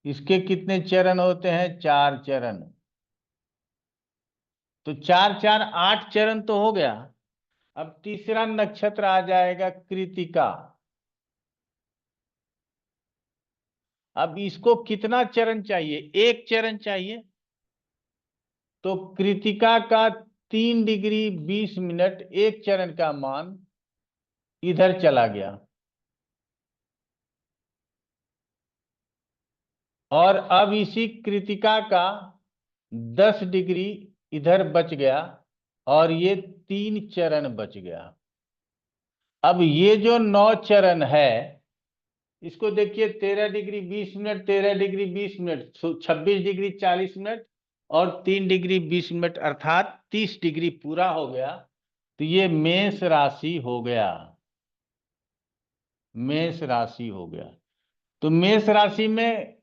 S5: इसके कितने चरण होते हैं? 4 चरण। तो 4 4 8 चरण तो हो गया। अब तीसरा नक्षत्र आ जाएगा कृतिका। अब इसको कितना चरण चाहिए? 1 चरण चाहिए। तो कृतिका का 3 डिग्री 20 मिनट 1 चरण का मान इधर चला गया, और अब इसी कृतिका का 10 डिग्री इधर बच गया, और ये 3 चरण बच गया। अब ये जो 9 चरण है, इसको देखिए, 13 degree 20 minute, 13 degree 20 minute, 26 degree 40 minute और 3 डिग्री 20 मिनट, अर्थात 30 डिग्री पूरा हो गया। तो ये मेष राशि हो गया, मेष राशि हो गया। तो मेष राशि में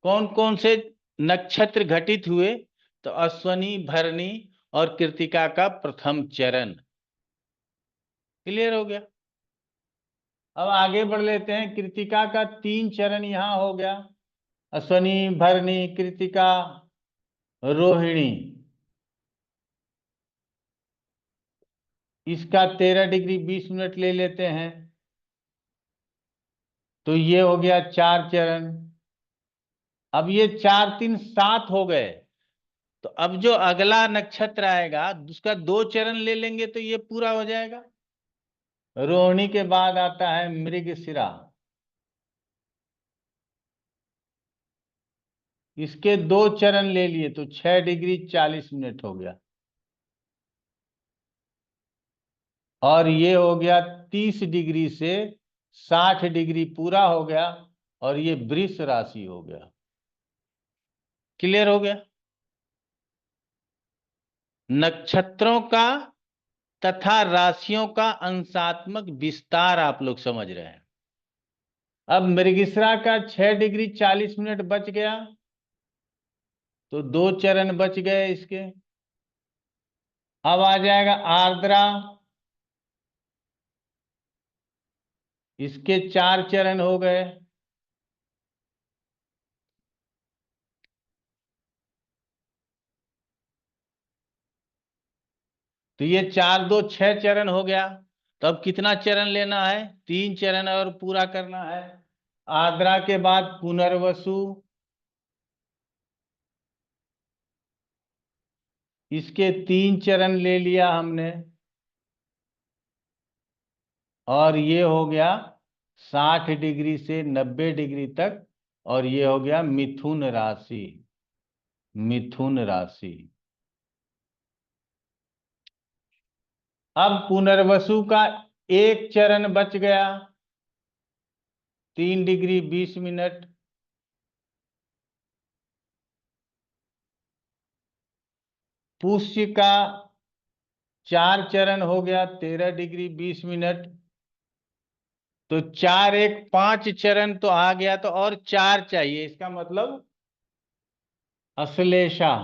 S5: कौन कौन से नक्षत्र घटित हुए? तो अश्विनी, भरणी और कृतिका का प्रथम चरण। क्लियर हो गया। अब आगे बढ़ लेते हैं। कृतिका का 3 चरण यहां हो गया, अश्विनी, भरणी, कृतिका, रोहिणी। इसका 13 डिग्री 20 मिनट ले लेते हैं, तो ये हो गया 4 चरण। अब ये 4 3 7 हो गए। तो अब जो अगला नक्षत्र आएगा उसका 2 चरण ले लेंगे तो ये पूरा हो जाएगा। रोहिणी के बाद आता है मृगशिरा, इसके 2 चरण ले लिए तो 6 डिग्री 40 मिनट हो गया, और ये हो गया 30 डिग्री से 60 डिग्री पूरा हो गया, और ये वृष राशि हो गया। क्लियर हो गया। नक्षत्रों का तथा राशियों का अंशात्मक विस्तार आप लोग समझ रहे हैं। अब मृगशिरा का 6 डिग्री 40 मिनट बच गया, तो 2 चरण बच गए इसके। अब आ जाएगा आर्द्रा, इसके 4 चरण हो गए। तो ये 4 2 6 चरण हो गया। तो अब कितना चरण लेना है? 3 चरण और पूरा करना है। आर्द्रा के बाद पुनर्वसु, इसके 3 चरण ले लिया हमने, और ये हो गया 60 डिग्री से 90 डिग्री तक, और ये हो गया मिथुन राशि, मिथुन राशि। अब पुनर्वसु का 1 चरण बच गया, 3 डिग्री 20 मिनट। पुष्य का 4 चरण हो गया, 13 डिग्री 20 मिनट। तो 4 1 5 चरण तो आ गया, तो और 4 चाहिए। इसका मतलब अश्लेषा,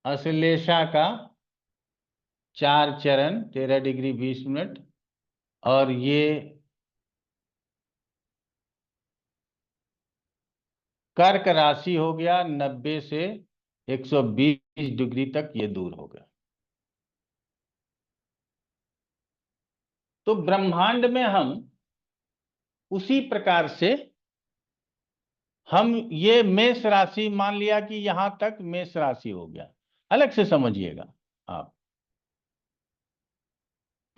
S5: अश्लेषा का 4 चरण 13 डिग्री 20 मिनट, और ये कर्क राशि हो गया 90 से 120 डिग्री तक ये दूर हो गया। तो ब्रह्मांड में हम उसी प्रकार से हम ये मेष राशि मान लिया कि यहां तक मेष राशि हो गया। अलग से समझिएगा आप।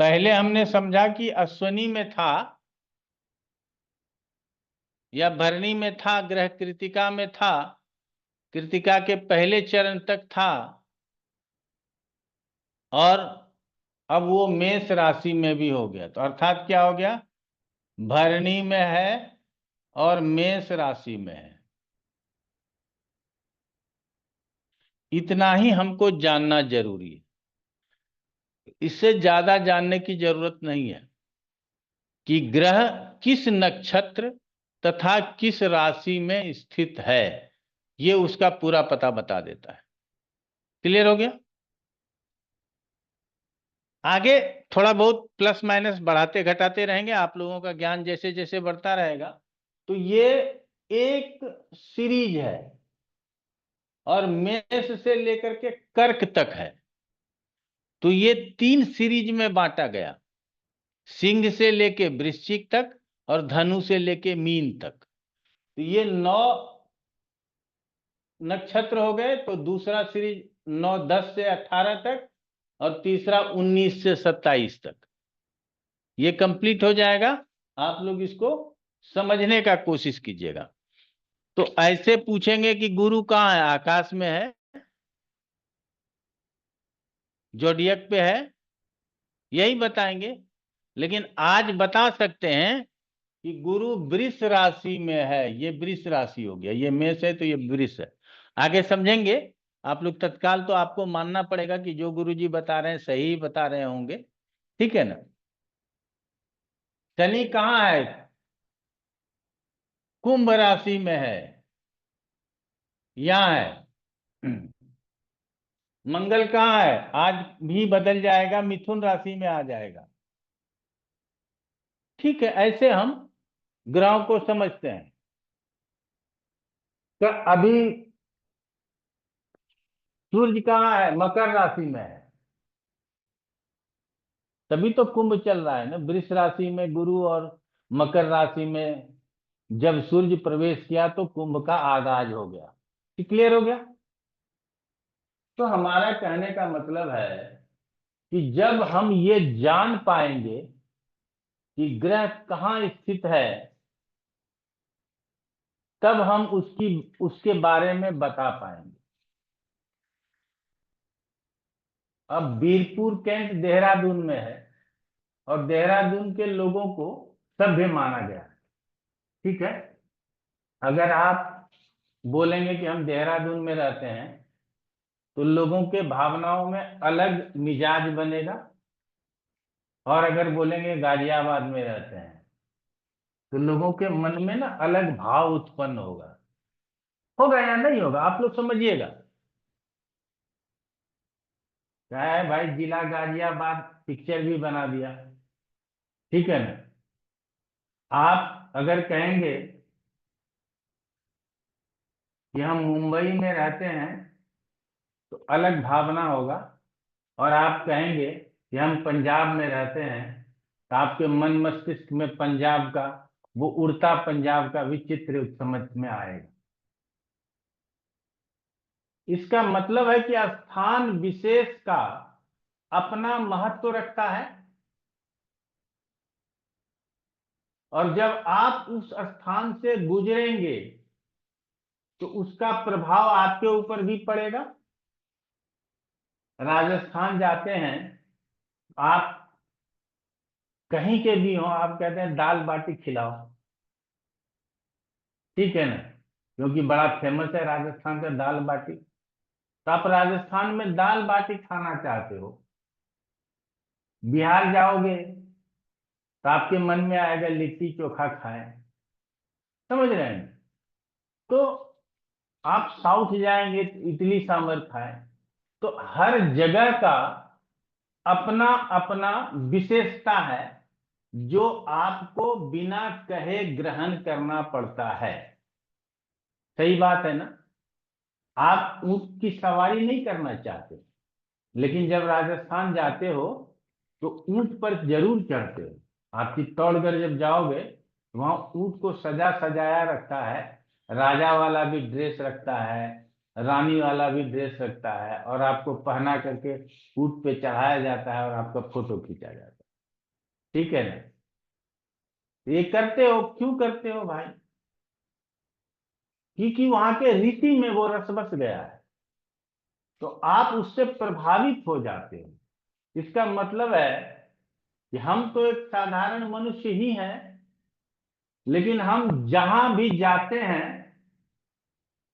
S5: पहले हमने समझा कि अश्विनी में था या भरणी में था, ग्रह कृतिका में था, कृतिका के पहले चरण तक था, और अब वो मेष राशि में भी हो गया। तो अर्थात क्या हो गया, भरणी में है और मेष राशि में है। इतना ही हमको जानना जरूरी है, इससे ज्यादा जानने की जरूरत नहीं है कि ग्रह किस नक्षत्र तथा किस राशि में स्थित है, ये उसका पूरा पता बता देता है। क्लियर हो गया? आगे थोड़ा बहुत प्लस माइनस बढ़ाते घटाते रहेंगे, आप लोगों का ज्ञान जैसे जैसे बढ़ता रहेगा। तो ये एक सीरीज है और मेष से लेकर के कर्क तक है, तो ये 3 सीरीज में बांटा गया, सिंह से लेके वृश्चिक तक और धनु से लेके मीन तक। तो ये 9 नक्षत्र हो गए। तो दूसरा सीरीज 9 10 से 18 तक और तीसरा 19 से 27 तक ये कंप्लीट हो जाएगा। आप लोग इसको समझने का कोशिश कीजिएगा। तो ऐसे पूछेंगे कि गुरु कहाँ है, आकाश में है, जोडियक पे है, यही बताएंगे। लेकिन आज बता सकते हैं कि गुरु वृष राशि में है। ये वृष राशि हो गया, ये मेष है तो ये वृष है। आगे समझेंगे आप लोग। तत्काल तो आपको मानना पड़ेगा कि जो गुरुजी बता रहे हैं सही बता रहे होंगे, ठीक है ना। शनि कहाँ है, कुंभ राशि में है, यहां है। मंगल कहाँ है, आज भी बदल जाएगा, मिथुन राशि में आ जाएगा। ठीक है, ऐसे हम ग्रहों को समझते हैं। तो अभी सूर्य कहाँ है, मकर राशि में है, तभी तो कुंभ चल रहा है ना। वृष राशि में गुरु और मकर राशि में जब सूर्य प्रवेश किया तो कुंभ का आगाज हो गया। क्लियर हो गया? तो हमारा कहने का मतलब है कि जब हम ये जान पाएंगे कि ग्रह कहाँ स्थित है, तब हम उसके बारे में बता पाएंगे। अब बीरपुर कैंट देहरादून में है और देहरादून के लोगों को सभ्य माना गया, ठीक है। अगर आप बोलेंगे कि हम देहरादून में रहते हैं तो लोगों के भावनाओं में अलग मिजाज बनेगा, और अगर बोलेंगे गाजियाबाद में रहते हैं तो लोगों के मन में ना अलग भाव उत्पन्न होगा या नहीं होगा, आप लोग समझिएगा। क्या है भाई, जिला गाजियाबाद पिक्चर भी बना दिया, ठीक है ना। आप अगर कहेंगे कि हम मुंबई में रहते हैं तो अलग भावना होगा, और आप कहेंगे कि हम पंजाब में रहते हैं तो आपके मन मस्तिष्क में पंजाब का वो उड़ता पंजाब का विचित्र समझ में आएगा। इसका मतलब है कि स्थान विशेष का अपना महत्व रखता है, और जब आप उस स्थान से गुजरेंगे तो उसका प्रभाव आपके ऊपर भी पड़ेगा। राजस्थान जाते हैं, आप कहीं के भी हो, आप कहते हैं दाल बाटी खिलाओ, ठीक है ना, क्योंकि बड़ा फेमस है राजस्थान का दाल बाटी। तो आप राजस्थान में दाल बाटी खाना चाहते हो। बिहार जाओगे तो आपके मन में आएगा लिट्टी चोखा खाएं, समझ रहे हैं। तो आप साउथ जाएंगे तो इडली सांभर खाएं। तो हर जगह का अपना अपना विशेषता है जो आपको बिना कहे ग्रहण करना पड़ता है। सही बात है ना। आप ऊंट की सवारी नहीं करना चाहते, लेकिन जब राजस्थान जाते हो तो ऊंट पर जरूर चढ़ते हो। आप चित्तौड़गढ़ जब जाओगे, वहां ऊंट को सजा सजाया रखता है, राजा वाला भी ड्रेस रखता है, रानी वाला भी ड्रेस रखता है, और आपको पहना करके ऊंट पे चढ़ाया जाता है और आपका फोटो खींचा जाता है। ठीक है ना। ये करते हो, क्यों करते हो भाई? क्योंकि वहां के रीति में वो रस बस गया है, तो आप उससे प्रभावित हो जाते हो। इसका मतलब है कि हम तो एक साधारण मनुष्य ही हैं, लेकिन हम जहां भी जाते हैं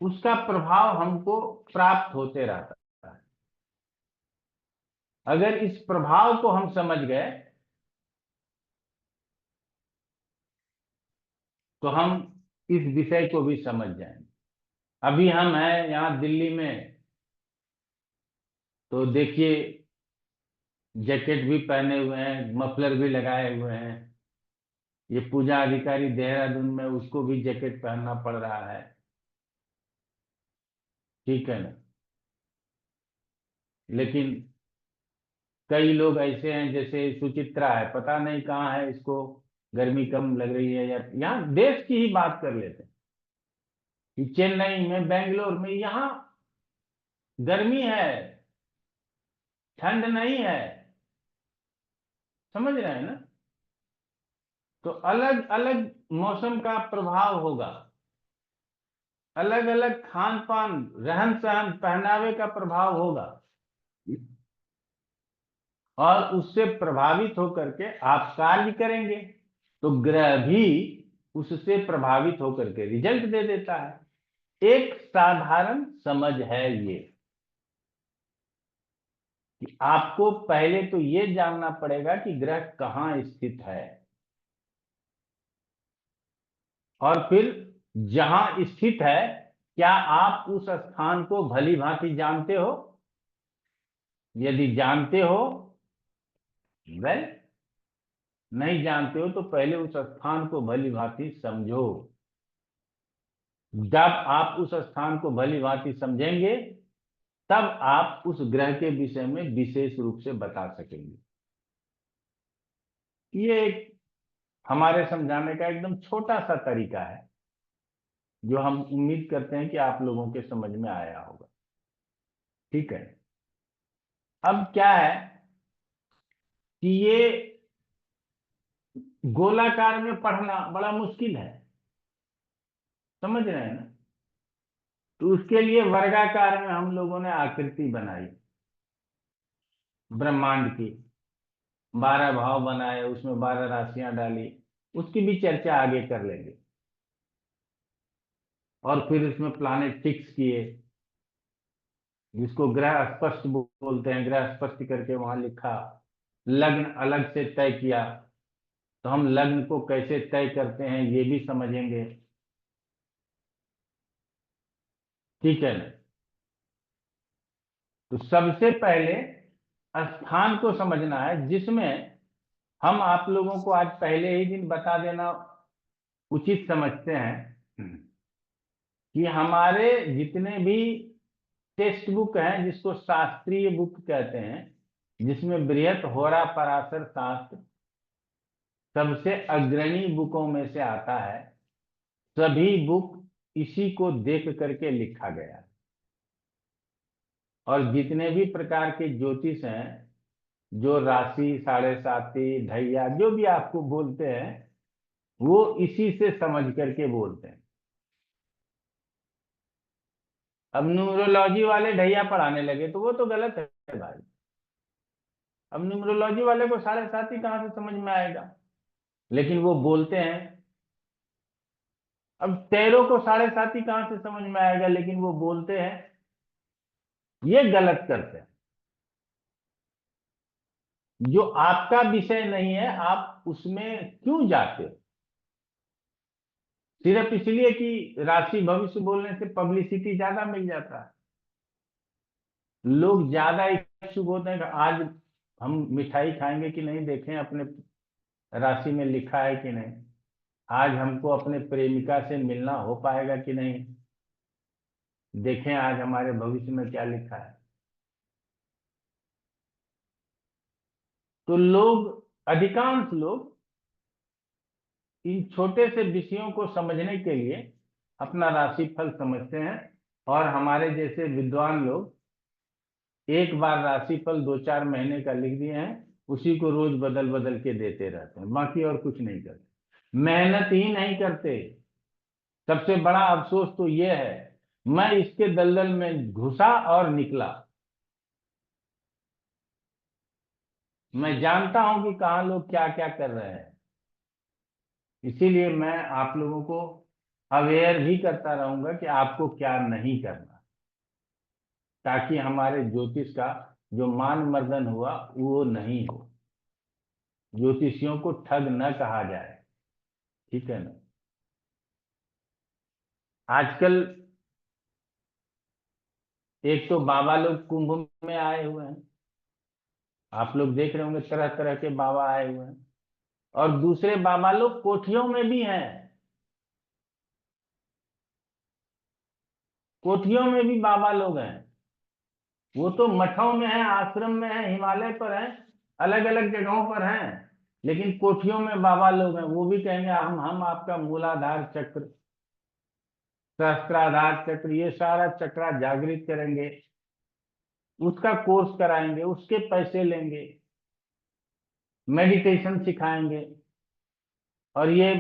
S5: उसका प्रभाव हमको प्राप्त होते रहता है। अगर इस प्रभाव को हम समझ गए तो हम इस विषय को भी समझ जाएंगे। अभी हम हैं यहाँ दिल्ली में, तो देखिए जैकेट भी पहने हुए हैं, मफलर भी लगाए हुए हैं। ये पूजा अधिकारी देहरादून में, उसको भी जैकेट पहनना पड़ रहा है। ठीक है ना। लेकिन कई लोग ऐसे हैं, जैसे सुचित्रा है, पता नहीं कहाँ है, इसको गर्मी कम लग रही है, या यहाँ देश की ही बात कर लेते हैं कि चेन्नई में, बेंगलोर में, यहाँ गर्मी है, ठंड नहीं है। समझ रहे हैं ना। तो अलग अलग मौसम का प्रभाव होगा, अलग अलग खान पान, रहन सहन, पहनावे का प्रभाव होगा, और उससे प्रभावित होकर के आप कार्य करेंगे, तो ग्रह भी उससे प्रभावित होकर के रिजल्ट दे देता है। एक साधारण समझ है ये कि आपको पहले तो ये जानना पड़ेगा कि ग्रह कहाँ स्थित है, और फिर जहां स्थित है, क्या आप उस स्थान को भली भांति जानते हो? यदि जानते हो, वेल, नहीं जानते हो तो पहले उस स्थान को भली भांति समझो। जब आप उस स्थान को भली भांति समझेंगे, तब आप उस ग्रह के विषय में विशेष रूप से बता सकेंगे। ये एक हमारे समझाने का एकदम छोटा सा तरीका है, जो हम उम्मीद करते हैं कि आप लोगों के समझ में आया होगा। ठीक है। अब क्या है कि ये गोलाकार में पढ़ना बड़ा मुश्किल है, समझ रहे हैं ना। तो उसके लिए वर्गाकार में हम लोगों ने आकृति बनाई, ब्रह्मांड की 12 भाव बनाए, उसमें 12 राशियां डाली, उसकी भी चर्चा आगे कर लेंगे। और फिर उसमें प्लानेट फिक्स किए, जिसको ग्रह स्पष्ट बोलते हैं, ग्रह स्पष्ट करके वहां लिखा। लग्न अलग से तय किया, तो हम लग्न को कैसे तय करते हैं ये भी समझेंगे। ठीक है ना। तो सबसे पहले स्थान को समझना है, जिसमें हम आप लोगों को आज पहले ही दिन बता देना उचित समझते हैं कि हमारे जितने भी टेक्स्ट बुक हैं, जिसको शास्त्रीय बुक कहते हैं, जिसमें बृहत होरा पराशर शास्त्र सबसे अग्रणी बुकों में से आता है, सभी बुक इसी को देख करके लिखा गया है। और जितने भी प्रकार के ज्योतिष हैं, जो राशि, साढ़े साती, ढैया, जो भी आपको बोलते हैं, वो इसी से समझ करके बोलते हैं। अब न्यूमरोलॉजी वाले ढैया पढ़ाने लगे तो वो तो गलत है भाई। अब न्यूमरोलॉजी वाले को साढ़े साती कहाँ से समझ में आएगा, लेकिन वो बोलते हैं। अब तेरों को साढ़े साती कहाँ से समझ में आएगा, लेकिन वो बोलते हैं। ये गलत करते हैं। जो आपका विषय नहीं है, आप उसमें क्यों जाते हो? सिर्फ इसलिए कि राशि भविष्य बोलने से पब्लिसिटी ज्यादा मिल जाता है, लोग ज्यादा इच्छुक होते हैं कि आज हम मिठाई खाएंगे कि नहीं, देखें अपने राशि में लिखा है कि नहीं, आज हमको अपने प्रेमिका से मिलना हो पाएगा कि नहीं, देखें आज हमारे भविष्य में क्या लिखा है। तो लोग, अधिकांश लोग इन छोटे से विषयों को समझने के लिए अपना राशिफल समझते हैं, और हमारे जैसे विद्वान लोग एक बार राशिफल 2-4 महीने का लिख दिए हैं, उसी को रोज बदल बदल के देते रहते हैं, बाकी और कुछ नहीं करते, मेहनत ही नहीं करते। सबसे बड़ा अफसोस तो ये है, मैं इसके दलदल में घुसा और निकला। मैं जानता हूं कि कहाँ लोग क्या क्या कर रहे हैं, इसीलिए मैं आप लोगों को अवेयर भी करता रहूंगा कि आपको क्या नहीं करना, ताकि हमारे ज्योतिष का जो मान मर्दन हुआ वो नहीं हो, ज्योतिषियों को ठग न कहा जाए, ठीक है ना। आजकल एक तो बाबा लोग कुंभ में आए हुए हैं, आप लोग देख रहे होंगे तरह तरह के बाबा आए हुए हैं, और दूसरे बाबा लोग कोठियों में भी हैं, कोठियों में भी बाबा लोग हैं। वो तो मठों में है, आश्रम में है, हिमालय पर है, अलग अलग जगहों पर हैं, लेकिन कोठियों में बाबा लोग हैं। वो भी कहेंगे हम आपका मूलाधार चक्र, सहस्त्राधार चक्र, ये सारा चक्रा जागृत करेंगे, उसका कोर्स कराएंगे, उसके पैसे लेंगे, मेडिटेशन सिखाएंगे। और ये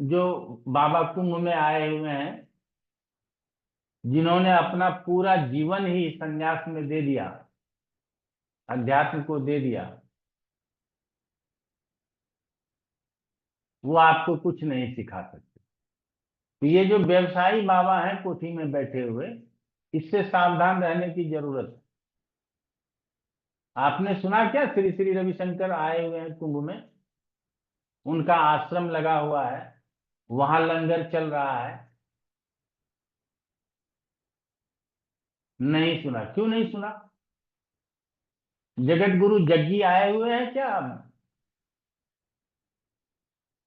S5: जो बाबा कुंभ में आए हुए हैं, जिन्होंने अपना पूरा जीवन ही संन्यास में दे दिया, अध्यात्म को दे दिया, वो आपको कुछ नहीं सिखा सकते। तो ये जो व्यवसायी बाबा हैं कोठी में बैठे हुए, इससे सावधान रहने की जरूरत है। आपने सुना क्या, श्री श्री रविशंकर आए हुए हैं कुंभ में, उनका आश्रम लगा हुआ है, वहां लंगर चल रहा है? नहीं सुना। क्यों नहीं सुना? जगत गुरु जग्गी आए हुए हैं क्या?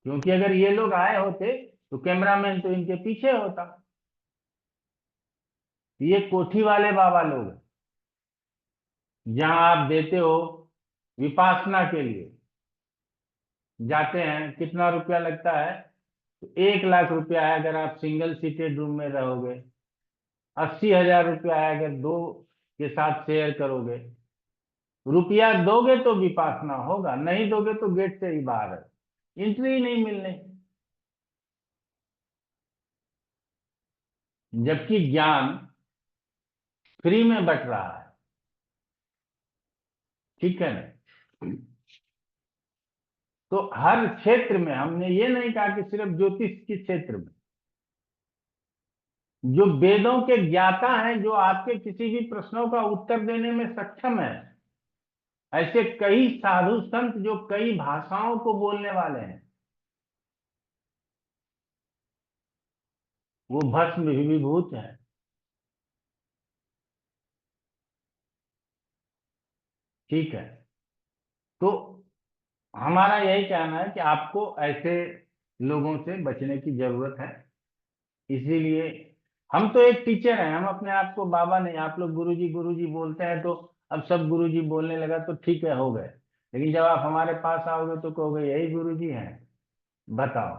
S5: क्योंकि अगर ये लोग आए होते तो कैमरामैन तो इनके पीछे होता। ये कोठी वाले बाबा लोग हैं, जहां आप देते हो विपासना के लिए, जाते हैं, कितना रुपया लगता है? तो 1 लाख रुपया है अगर आप सिंगल सीटेड रूम में रहोगे, 80,000 रुपया है अगर 2 के साथ शेयर करोगे। रुपया दोगे तो विपासना होगा, नहीं दोगे तो गेट से ही बाहर है, एंट्री ही नहीं मिलने। जबकि ज्ञान फ्री में बट रहा है, ठीक है ना। तो हर क्षेत्र में, हमने ये नहीं कहा कि सिर्फ ज्योतिष के क्षेत्र में, जो वेदों के ज्ञाता हैं, जो आपके किसी भी प्रश्नों का उत्तर देने में सक्षम है, ऐसे कई साधु संत जो कई भाषाओं को बोलने वाले हैं, वो भस्म विभूत है। ठीक है, तो हमारा यही कहना है कि आपको ऐसे लोगों से बचने की जरूरत है। इसीलिए हम तो एक टीचर हैं, हम अपने आप को बाबा नहीं, आप लोग गुरुजी बोलते हैं, तो अब सब गुरुजी बोलने लगा तो ठीक है, हो गए। लेकिन जब आप हमारे पास आओगे तो कहोगे यही गुरुजी हैं, बताओ,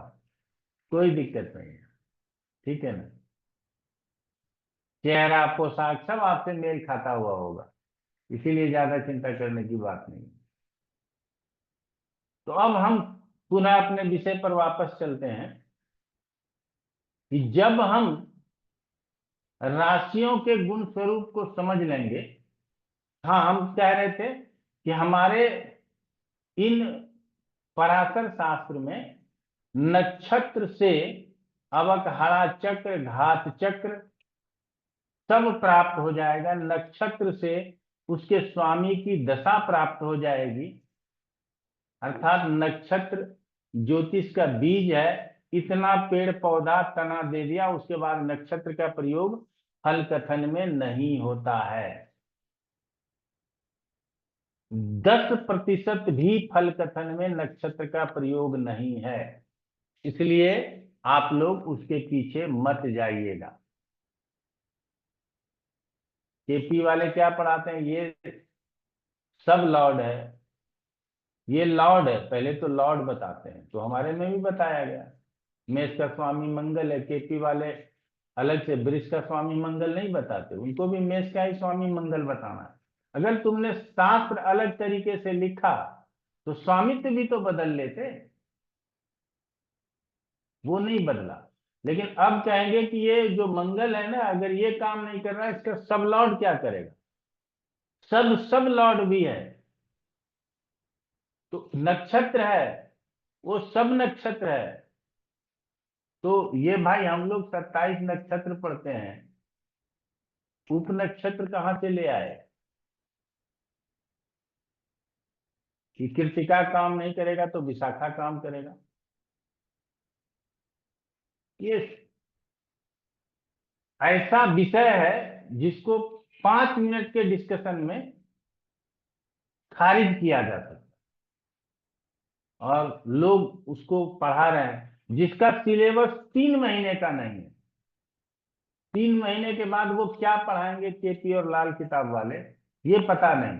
S5: कोई दिक्कत नहीं है, ठीक है ना। चेहरा पोशाक सब आपसे मेल खाता हुआ होगा, इसीलिए ज्यादा चिंता करने की बात नहीं। तो अब हम पुनः अपने विषय पर वापस चलते हैं कि जब हम राशियों के गुण स्वरूप को समझ लेंगे। हाँ, हम कह रहे थे कि हमारे इन पराशर शास्त्र में नक्षत्र से अवकहरा चक्र, घात चक्र सब प्राप्त हो जाएगा। नक्षत्र से उसके स्वामी की दशा प्राप्त हो जाएगी, अर्थात नक्षत्र ज्योतिष का बीज है। इतना पेड़ पौधा तना दे दिया, उसके बाद नक्षत्र का प्रयोग फल कथन में नहीं होता है। 10% भी फल कथन में नक्षत्र का प्रयोग नहीं है, इसलिए आप लोग उसके पीछे मत जाइएगा। केपी वाले क्या पढ़ाते हैं, ये सब लॉर्ड है, ये लॉर्ड है, पहले तो लॉर्ड बताते हैं। तो हमारे में भी बताया गया मेष का स्वामी मंगल है, केपी वाले अलग से वृष का स्वामी मंगल नहीं बताते, उनको भी मेष का ही स्वामी मंगल बताना है। अगर तुमने शास्त्र अलग तरीके से लिखा तो स्वामित्व भी तो बदल लेते, वो नहीं बदला। लेकिन अब कहेंगे कि ये जो मंगल है ना, अगर ये काम नहीं कर रहा है, इसका सब लॉर्ड क्या करेगा? सब लॉर्ड भी है, तो नक्षत्र है, वो सब नक्षत्र है। तो ये भाई हम लोग 27 नक्षत्र पढ़ते हैं, उप नक्षत्र कहां से ले आए कि कृतिका काम नहीं करेगा तो विशाखा काम करेगा? ये ऐसा विषय है जिसको 5 मिनट के डिस्कशन में खारिज किया जा सकता है, और लोग उसको पढ़ा रहे हैं जिसका सिलेबस 3 महीने का नहीं है। 3 महीने के बाद वो क्या पढ़ाएंगे केपी और लाल किताब वाले, ये पता नहीं।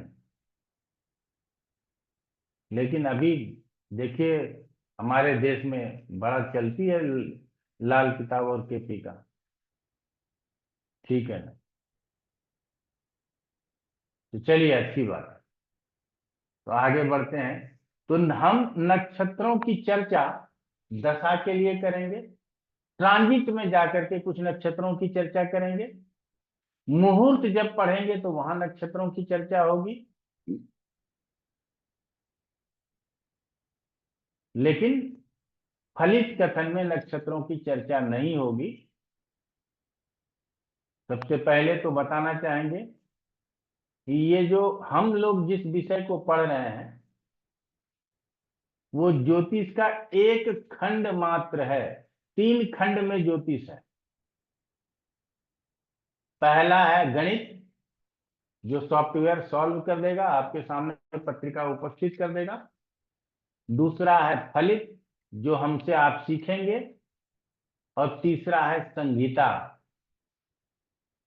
S5: लेकिन अभी देखिए हमारे देश में बड़ा चलती है लाल किताब और केपी का, ठीक है ना? तो चलिए अच्छी बात है, तो आगे बढ़ते हैं। तो हम नक्षत्रों की चर्चा दशा के लिए करेंगे, ट्रांजिट में जाकर के कुछ नक्षत्रों की चर्चा करेंगे, मुहूर्त जब पढ़ेंगे तो वहां नक्षत्रों की चर्चा होगी, लेकिन फलित कथन में नक्षत्रों की चर्चा नहीं होगी। सबसे पहले तो बताना चाहेंगे कि ये जो हम लोग जिस विषय को पढ़ रहे हैं वो ज्योतिष का एक खंड मात्र है, 3 खंड में ज्योतिष है। पहला है गणित, जो सॉफ्टवेयर सॉल्व कर देगा, आपके सामने पत्रिका उपस्थित कर देगा। दूसरा है फलित, जो हमसे आप सीखेंगे। और तीसरा है संहिता,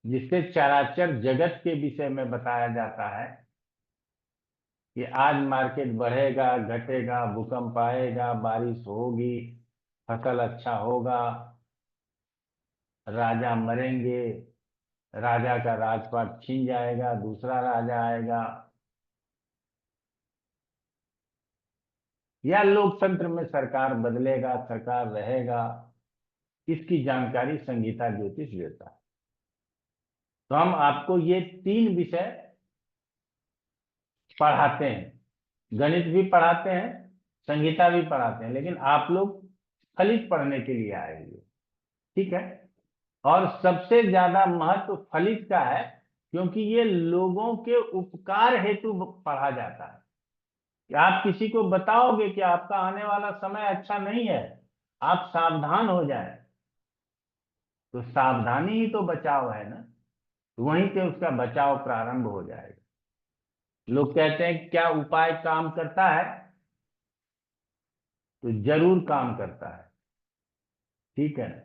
S5: जिससे चराचर जगत के विषय में बताया जाता है कि आज मार्केट बढ़ेगा, घटेगा, भूकंप आएगा, बारिश होगी, फसल अच्छा होगा, राजा मरेंगे, राजा का राजपाट छीन जाएगा, दूसरा राजा आएगा, या लोकतंत्र में सरकार बदलेगा, सरकार रहेगा, इसकी जानकारी संहिता ज्योतिष देता है। तो हम आपको ये 3 विषय पढ़ाते हैं, गणित भी पढ़ाते हैं, संहिता भी पढ़ाते हैं, लेकिन आप लोग फलित पढ़ने के लिए आएंगे, ठीक है? और सबसे ज्यादा महत्व फलित का है, क्योंकि ये लोगों के उपकार हेतु पढ़ा जाता है। कि आप किसी को बताओगे कि आपका आने वाला समय अच्छा नहीं है, आप सावधान हो जाए, तो सावधानी ही तो बचाव है ना, तो वहीं से उसका बचाव प्रारंभ हो जाएगा। लोग कहते हैं क्या उपाय काम करता है? तो जरूर काम करता है, ठीक है ना?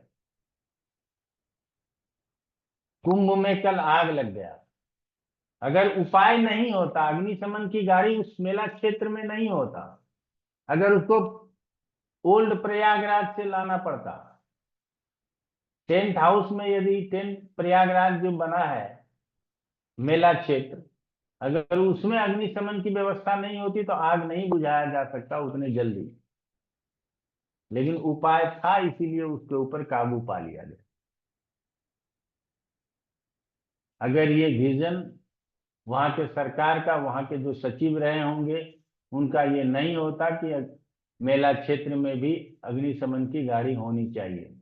S5: कुंभ में कल आग लग गया, अगर उपाय नहीं होता, अग्निशमन की गाड़ी उस मेला क्षेत्र में नहीं होता, अगर उसको ओल्ड प्रयागराज से लाना पड़ता, टेंट हाउस में, यदि टेंट प्रयागराज जो बना है मेला क्षेत्र, अगर उसमें अग्निशमन की व्यवस्था नहीं होती तो आग नहीं बुझाया जा सकता उतने जल्दी। लेकिन उपाय था, इसीलिए उसके ऊपर काबू पा लिया गया। अगर ये विजन वहां के सरकार का, वहां के जो सचिव रहे होंगे, उनका ये नहीं होता कि मेला क्षेत्र में भी अग्निशमन की गाड़ी होनी चाहिए,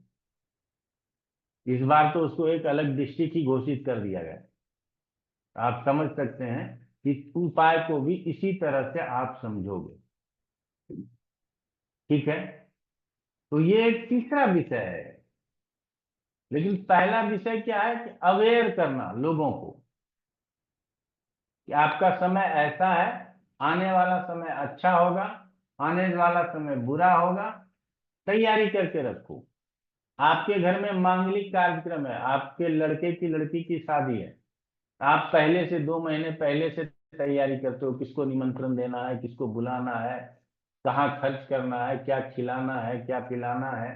S5: इस बार तो उसको एक अलग डिस्ट्रिक्ट ही घोषित कर दिया गया। आप समझ सकते हैं कि उपाय को भी इसी तरह से आप समझोगे, ठीक है? तो ये एक तीसरा विषय है। लेकिन पहला विषय क्या है कि अवेयर करना लोगों को कि आपका समय ऐसा है, आने वाला समय अच्छा होगा, आने वाला समय बुरा होगा, तैयारी करके रखो। आपके घर में मांगलिक कार्यक्रम है, आपके लड़के की लड़की की शादी है, आप पहले से 2 महीने पहले से तैयारी करते हो, किसको निमंत्रण देना है, किसको बुलाना है, कहाँ खर्च करना है, क्या खिलाना है, क्या पिलाना है।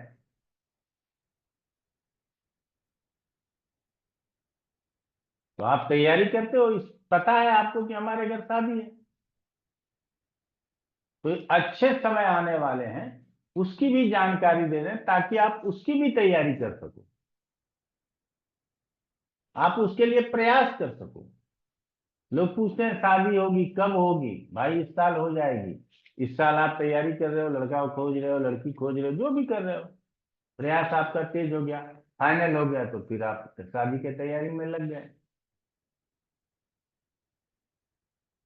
S5: तो आप तैयारी करते हो, पता है आपको कि हमारे घर शादी है, तो अच्छे समय आने वाले हैं, उसकी भी जानकारी दे दें ताकि आप उसकी भी तैयारी कर सको, आप उसके लिए प्रयास कर सको। लोग पूछते हैं शादी होगी कब होगी, भाई इस साल हो जाएगी। इस साल आप तैयारी कर रहे हो, लड़का खोज रहे हो, लड़की खोज रहे हो, जो भी कर रहे हो, प्रयास आपका तेज हो गया, फाइनल हो गया, तो फिर आप शादी की तैयारी में लग गए।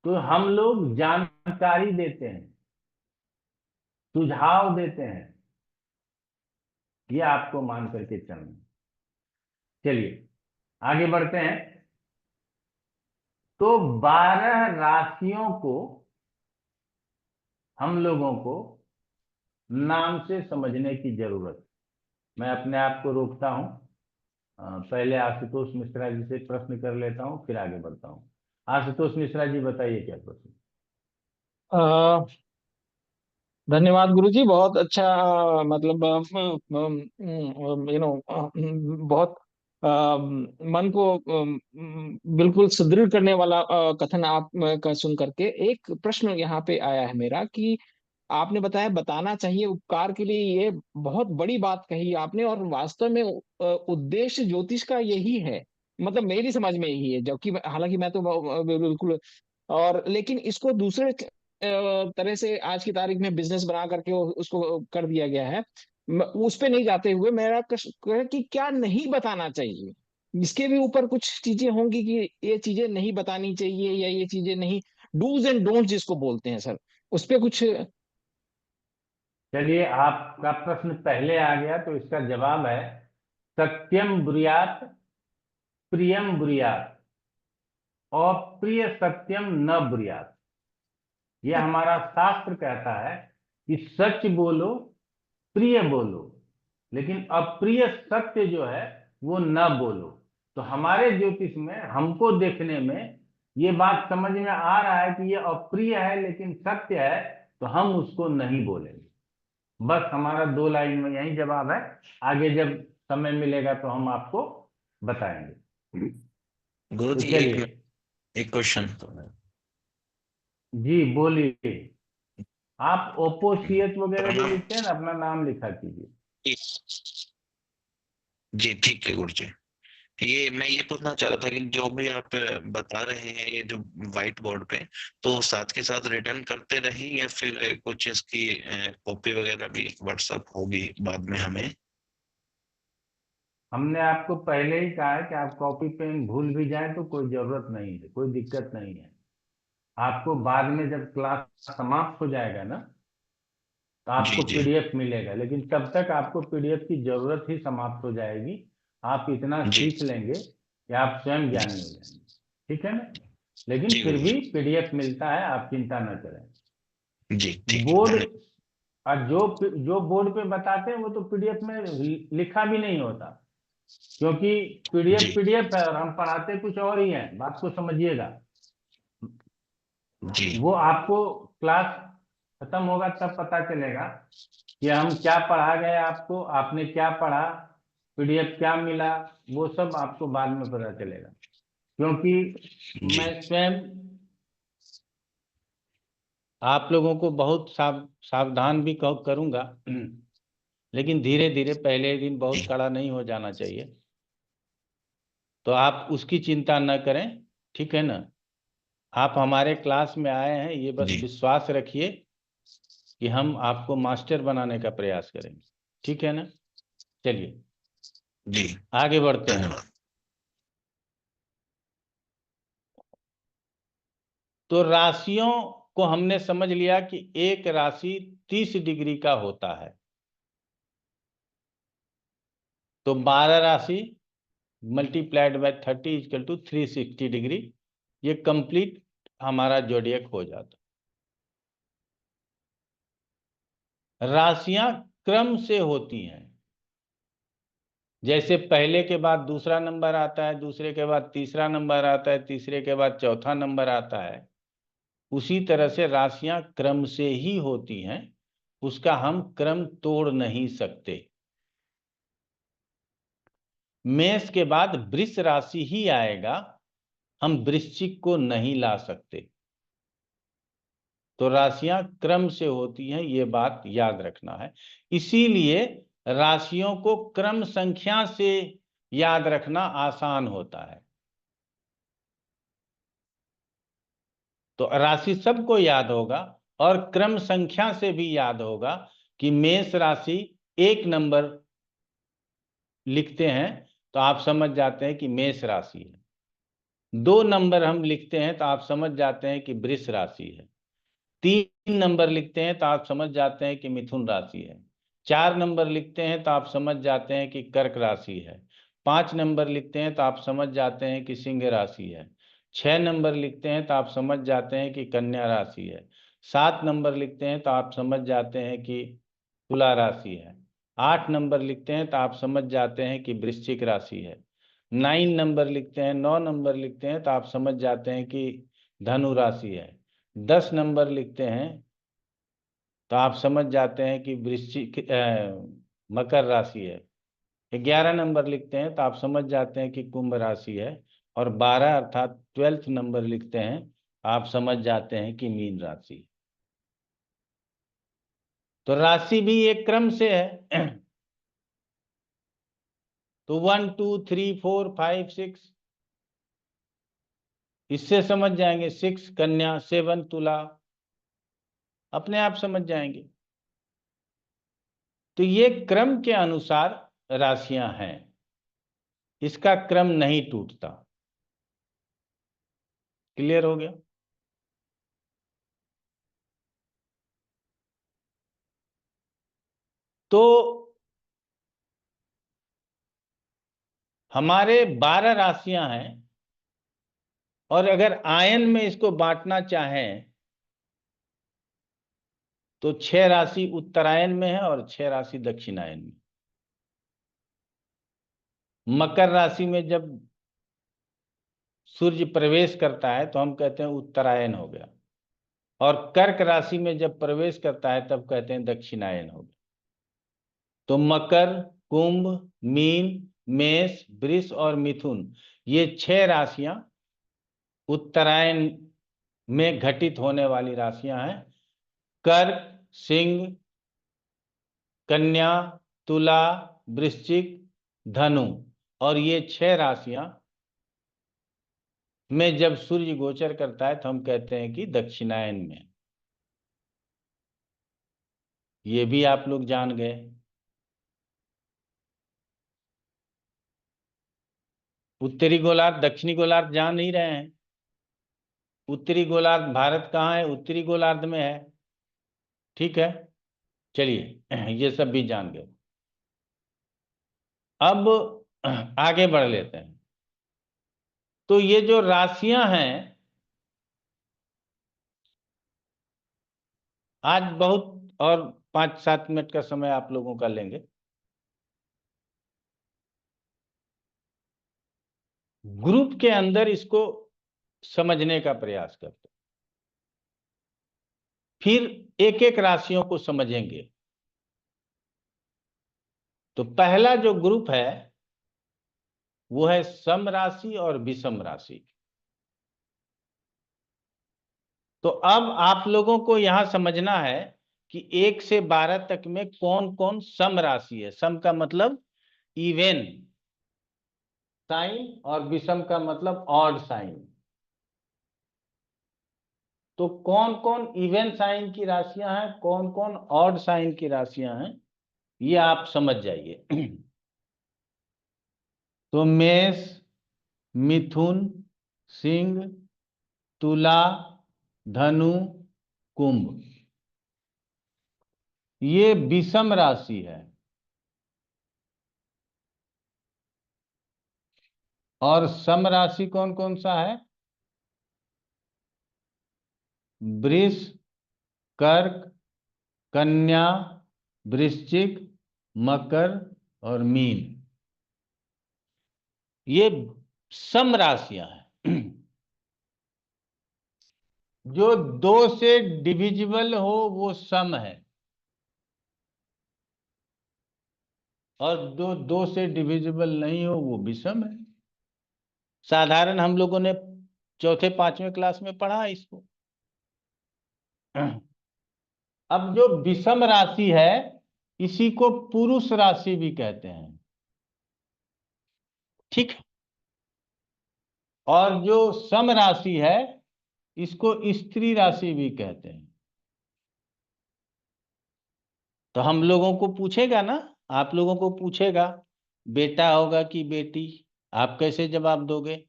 S5: तो हम लोग जानकारी देते हैं, सुझाव देते हैं, ये आपको मान करके चलना। चलिए आगे बढ़ते हैं। तो 12 राशियों को हम लोगों को नाम से समझने की जरूरत। मैं अपने आप को रोकता हूं, पहले आशुतोष मिश्रा जी से प्रश्न कर लेता हूं, फिर आगे बढ़ता हूं। आशुतोष मिश्रा जी बताइए क्या प्रश्न।
S8: अ, धन्यवाद गुरुजी, बहुत अच्छा। मतलब बहुत मन को बिल्कुल सुदृढ़ करने वाला कथन आप का सुन करके एक प्रश्न यहाँ पे आया है मेरा कि आपने बताया बताना चाहिए उपकार के लिए, ये बहुत बड़ी बात कही आपने। और वास्तव में उद्देश्य ज्योतिष का यही है, मतलब मेरी समझ में यही है, जबकि हालांकि मैं तो बिल्कुल, और लेकिन इसको दूसरे तरह से आज की तारीख में बिजनेस बना करके उसको कर दिया गया है। उस पे नहीं जाते हुए मेरा है कि क्या नहीं बताना चाहिए, इसके भी ऊपर कुछ चीजें होंगी कि ये चीजें नहीं बतानी चाहिए या ये चीजें नहीं, डूज एंड डोंट्स जिसको बोलते हैं सर, उस पे कुछ।
S5: चलिए आपका प्रश्न पहले आ गया तो इसका जवाब है सत्यम ब्रूयात प्रियम ब्रूयात अप्रिय सत्यम न ब्रूयात। यह हमारा शास्त्र कहता है कि सच बोलो, प्रिय बोलो, लेकिन अप्रिय सत्य जो है वो न बोलो। तो हमारे ज्योतिष में हमको देखने में ये बात समझ में आ रहा है कि ये अप्रिय है लेकिन सत्य है, तो हम उसको नहीं बोलेंगे। बस हमारा 2 लाइन में यही जवाब है। आगे जब समय मिलेगा तो हम आपको बताएंगे।
S9: गुरु
S5: तो
S9: जी
S5: चलिए
S9: एक क्वेश्चन।
S5: जी बोलिए। आप ओपोसीएच वगैरह जो लिखते हैं ना, अपना नाम लिखा कीजिए।
S9: जी ठीक है गुरु जी। ये मैं ये पूछना चाह रहा था कि जो भी आप बता रहे हैं ये जो व्हाइट बोर्ड पे, तो साथ के साथ रिटर्न करते रहें या फिर कुछ इसकी कॉपी वगैरह भी व्हाट्सएप होगी बाद में हमें।
S5: हमने आपको पहले ही कहा है कि आप कॉपी पेन भूल भी जाए तो कोई जरूरत नहीं है, कोई दिक्कत नहीं है। आपको बाद में जब क्लास समाप्त हो जाएगा ना, तो
S9: जी
S5: आपको
S9: जी
S5: पीडीएफ मिलेगा, लेकिन तब तक आपको पीडीएफ की जरूरत ही समाप्त हो जाएगी। आप इतना
S9: जी
S5: सीख लेंगे कि आप स्वयं ज्ञानी हो जाएंगे। ठीक है ना? लेकिन
S9: जी
S5: फिर
S9: गुरु
S5: भी
S9: जी।
S5: पीडीएफ मिलता है, आप चिंता न करें।
S9: जी ठीक है,
S5: बोर्ड,
S9: धन्यवाद।
S5: और जो बोर्ड पे बताते हैं वो तो पीडीएफ में लिखा भी नहीं होता, क्योंकि पीडीएफ
S9: जी
S5: पीडीएफ है और हम पढ़ाते कुछ और ही हैं। बात को समझिएगा।
S9: जी
S5: वो आपको क्लास खत्म होगा तब पता चलेगा कि हम क्या पढ़ा गए आपको, आपने क्या पढ़ा, पीडीएफ क्या मिला। वो सब आपको बाद में पता चलेगा, क्योंकि
S9: जी
S5: मैं स्वयं आप लोगों को बहुत सावधान भी करूंगा, लेकिन धीरे धीरे, पहले दिन बहुत
S9: जी
S5: कड़ा नहीं हो जाना चाहिए। तो आप उसकी चिंता न करें, ठीक है ना? आप हमारे क्लास में आए हैं, ये बस
S9: जी
S5: विश्वास रखिए कि हम आपको मास्टर बनाने का प्रयास करेंगे। ठीक है ना? चलिए
S9: जी
S5: आगे बढ़ते हैं।
S9: धन्यवाद।
S5: तो राशियों को हमने समझ लिया कि एक राशि 30 डिग्री का होता है। तो 12 राशि multiplied by 30 equal to 360 degree, ये कंप्लीट हमारा जोडियक हो जाता। राशियां क्रम से होती हैं, जैसे पहले के बाद दूसरा नंबर आता है, दूसरे के बाद तीसरा नंबर आता है, तीसरे के बाद चौथा नंबर आता है, उसी तरह से राशियां क्रम से ही होती हैं, उसका हम क्रम तोड़ नहीं सकते। मेष के बाद वृष राशि ही आएगा, हम वृश्चिक को नहीं ला सकते। तो राशियां क्रम से होती हैं, ये बात याद रखना है। इसीलिए राशियों को क्रम संख्या से याद रखना आसान होता है। तो राशि सबको याद होगा और क्रम संख्या से भी याद होगा कि मेष राशि 1 नंबर लिखते हैं तो आप समझ जाते हैं कि मेष राशि है। 2 नंबर हम लिखते हैं तो आप समझ जाते हैं कि वृष राशि है। 3 नंबर लिखते हैं तो आप समझ जाते हैं कि मिथुन राशि है। 4 नंबर लिखते हैं तो आप समझ जाते हैं कि कर्क राशि है। 5 नंबर लिखते हैं तो आप समझ जाते हैं कि सिंह राशि है। 6 नंबर लिखते हैं तो आप समझ जाते हैं कि कन्या राशि है। 7 नंबर लिखते हैं तो आप समझ जाते हैं कि तुला राशि है। 8 नंबर लिखते हैं तो आप समझ जाते हैं कि वृश्चिक राशि है। 9 नंबर लिखते हैं 9 नंबर लिखते हैं तो आप समझ जाते हैं कि धनु राशि है। 10 नंबर लिखते हैं तो आप समझ जाते हैं कि वृश्चिक मकर राशि है। 11 नंबर लिखते हैं तो आप समझ जाते हैं कि कुंभ राशि है। और 12 अर्थात 12th नंबर लिखते हैं आप समझ जाते हैं कि मीन राशि। तो राशि भी एक क्रम से है। तो 1 2 3 4 5 6 इससे समझ जाएंगे। 6 कन्या, 7 तुला, अपने आप समझ जाएंगे। तो ये क्रम के अनुसार राशियां हैं, इसका क्रम नहीं टूटता। क्लियर हो गया? तो हमारे 12 राशियां हैं और अगर आयन में इसको बांटना चाहें तो 6 राशि उत्तरायण में है और 6 राशि दक्षिणायन में। मकर राशि में जब सूर्य प्रवेश करता है तो हम कहते हैं उत्तरायण हो गया, और कर्क राशि में जब प्रवेश करता है तब कहते हैं दक्षिणायन हो गया। तो मकर, कुंभ, मीन, मेष, वृष और मिथुन, ये 6 राशियां उत्तरायण में घटित होने वाली राशियां हैं। कर्क, सिंह, कन्या, तुला, वृश्चिक, धनु, और ये 6 राशियां में जब सूर्य गोचर करता है तो हम कहते हैं कि दक्षिणायन में। ये भी आप लोग जान गए। उत्तरी गोलार्ध, दक्षिणी गोलार्ध जान ही रहे हैं। उत्तरी गोलार्ध भारत कहाँ है? उत्तरी गोलार्ध में है। ठीक है, चलिए ये सब भी जान गए। अब आगे बढ़ लेते हैं। तो ये जो राशियां हैं, आज बहुत और 5-7 मिनट का समय आप लोगों का लेंगे। ग्रुप के अंदर इसको समझने का प्रयास करते हैं, फिर एक एक राशियों को समझेंगे। तो पहला जो ग्रुप है वो है सम राशि और विषम राशि। तो अब आप लोगों को यहां समझना है कि 1 से 12 तक में कौन कौन सम राशि है। सम का मतलब इवन साइन और विषम का मतलब ऑड साइन। तो कौन कौन इवन साइन की राशियां हैं, कौन कौन ऑड साइन की राशियां हैं, ये आप समझ जाइए। तो मेष, मिथुन, सिंह, तुला, धनु, कुंभ, ये विषम राशि है। और सम राशि कौन कौन सा है? वृष, कर्क, कन्या, वृश्चिक, मकर और मीन। ये सम राशियां हैं। जो 2 से डिविजिबल हो वो सम है, और जो 2 से डिविजिबल नहीं हो वो विषम है। साधारण हम लोगों ने चौथे 5वें क्लास में पढ़ा है इसको। अब जो विषम राशि है इसी को पुरुष राशि भी कहते हैं, ठीक है। और जो सम राशि है इसको स्त्री राशि भी कहते हैं। तो हम लोगों को पूछेगा ना, आप लोगों को पूछेगा बेटा होगा कि बेटी, आप कैसे जवाब दोगे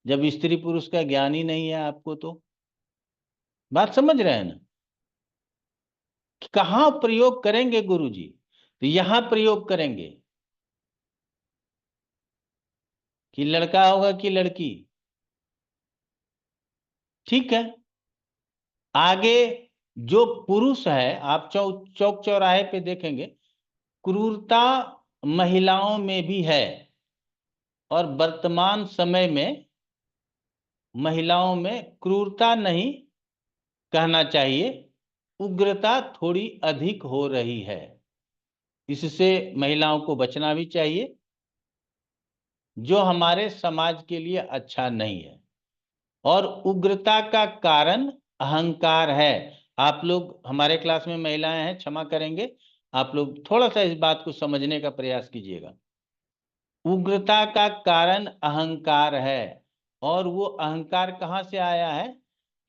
S5: जब स्त्री पुरुष का ज्ञान ही नहीं है आपको? तो बात समझ रहे हैं ना? कहाँ प्रयोग करेंगे गुरुजी? तो यहां प्रयोग करेंगे कि लड़का होगा कि लड़की, ठीक है। आगे जो पुरुष है, आप चौक चौराहे पे देखेंगे क्रूरता महिलाओं में भी है, और वर्तमान समय में महिलाओं में क्रूरता नहीं कहना चाहिए, उग्रता थोड़ी अधिक हो रही है। इससे महिलाओं को बचना भी चाहिए, जो हमारे समाज के लिए अच्छा नहीं है। और उग्रता का कारण अहंकार है। आप लोग हमारे क्लास में महिलाएं हैं, क्षमा करेंगे, आप लोग थोड़ा सा इस बात को समझने का प्रयास कीजिएगा। उग्रता का कारण अहंकार है, और वो अहंकार कहाँ से आया है?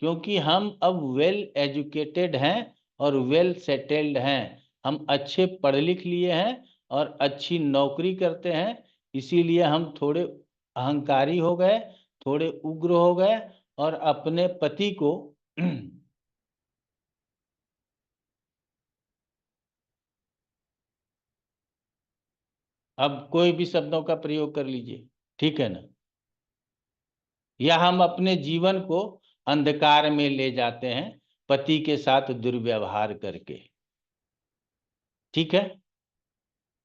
S5: क्योंकि हम अब वेल एजुकेटेड हैं और वेल सेटल्ड हैं, हम अच्छे पढ़ लिख लिए हैं और अच्छी नौकरी करते हैं, इसीलिए हम थोड़े अहंकारी हो गए, थोड़े उग्र हो गए, और अपने पति को अब कोई भी शब्दों का प्रयोग कर लीजिए, ठीक है ना, या हम अपने जीवन को अंधकार में ले जाते हैं पति के साथ दुर्व्यवहार करके, ठीक है।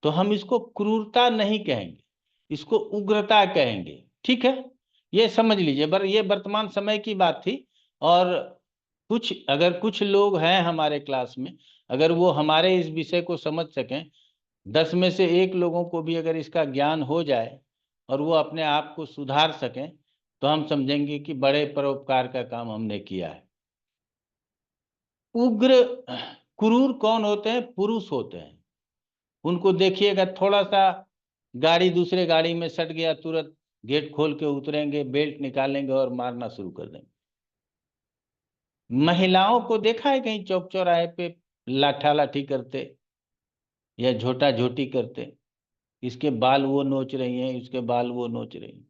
S5: तो हम इसको क्रूरता नहीं कहेंगे, इसको उग्रता कहेंगे, ठीक है। ये समझ लीजिए, ये वर्तमान समय की बात थी। और अगर कुछ लोग हैं हमारे क्लास में, अगर वो हमारे इस विषय को समझ सकें, 10 में से 1 लोगों को भी अगर इसका ज्ञान हो जाए और वो अपने आप को सुधार सकें, तो हम समझेंगे कि बड़े परोपकार का काम हमने किया है। उग्र क्रूर कौन होते हैं? पुरुष होते हैं। उनको देखिएगा, थोड़ा सा गाड़ी दूसरे गाड़ी में सट गया, तुरंत गेट खोल के उतरेंगे, बेल्ट निकालेंगे और मारना शुरू कर देंगे। महिलाओं को देखा है कहीं चौक चौराहे पे लाठा लाठी करते या झोटा झोटी करते? इसके बाल वो नोच रही हैं, इसके बाल वो नोच रही हैं।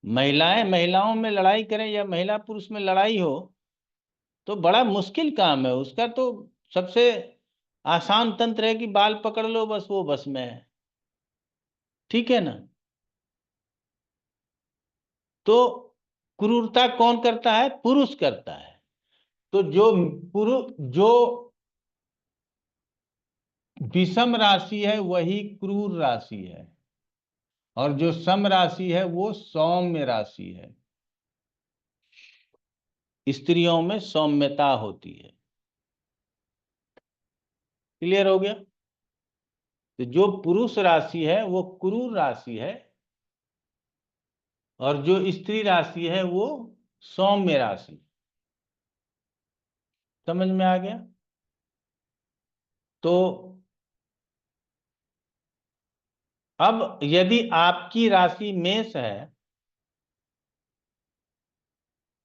S5: महिलाएं महिलाओं में लड़ाई करें या महिला पुरुष में लड़ाई हो तो बड़ा मुश्किल काम है। उसका तो सबसे आसान तंत्र है कि बाल पकड़ लो, बस वो बस में है, ठीक है ना। तो क्रूरता कौन करता है? पुरुष करता है। तो जो विषम राशि है वही क्रूर राशि है, और जो सम राशि है वो सौम्य राशि है। स्त्रियों में सौम्यता होती है। क्लियर हो गया? तो जो पुरुष राशि है वो क्रूर राशि है, और जो स्त्री राशि है वो सौम्य राशि। समझ में आ गया? तो अब यदि आपकी राशि मेष है,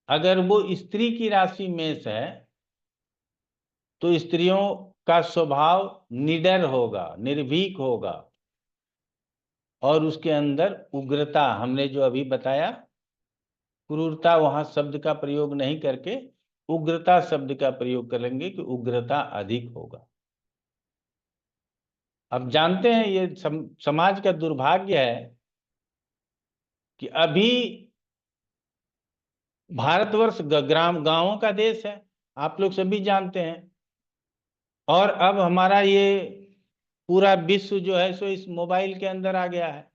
S5: अगर वो स्त्री की राशि मेष है, तो स्त्रियों का स्वभाव निडर होगा, निर्भीक होगा, और उसके अंदर उग्रता, हमने जो अभी बताया, क्रूरता वहां शब्द का प्रयोग नहीं करके उग्रता शब्द का प्रयोग करेंगे कि उग्रता अधिक होगा। अब जानते हैं ये समाज का दुर्भाग्य है कि अभी भारतवर्ष ग्राम गांवों का देश है, आप लोग सभी जानते हैं। और अब हमारा ये पूरा विश्व जो है सो इस मोबाइल के अंदर आ गया है।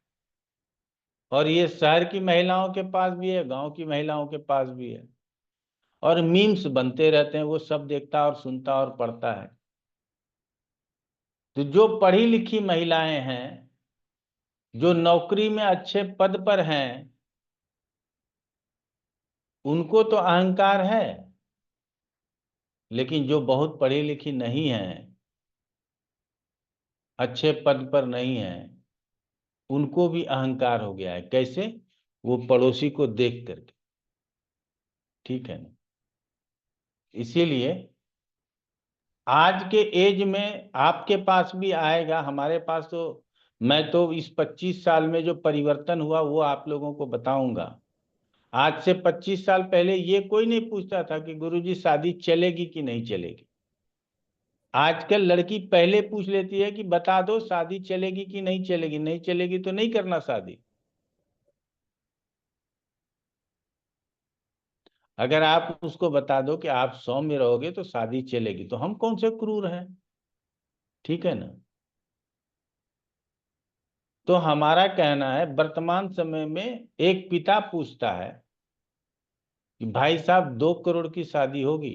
S5: और ये शहर की महिलाओं के पास भी है, गांव की महिलाओं के पास भी है, और मीम्स बनते रहते हैं, वो सब देखता और सुनता और पढ़ता है। तो जो पढ़ी लिखी महिलाएं हैं, जो नौकरी में अच्छे पद पर हैं, उनको तो अहंकार है, लेकिन जो बहुत पढ़ी लिखी नहीं है, अच्छे पद पर नहीं है, उनको भी अहंकार हो गया है। कैसे? वो पड़ोसी को देख करके। ठीक है ना? इसीलिए आज के एज में आपके पास भी आएगा, हमारे पास तो, मैं तो इस 25 साल में जो परिवर्तन हुआ वो आप लोगों को बताऊंगा। आज से 25 साल पहले ये कोई नहीं पूछता था कि गुरुजी शादी चलेगी कि नहीं चलेगी। आजकल लड़की पहले पूछ लेती है कि बता दो शादी चलेगी कि नहीं चलेगी, नहीं चलेगी तो नहीं करना शादी। अगर आप उसको बता दो कि आप सौम्य रहोगे तो शादी चलेगी, तो हम कौन से क्रूर हैं? ठीक है ना? तो हमारा कहना है, वर्तमान समय में एक पिता पूछता है कि भाई साहब 2 करोड़ की शादी होगी,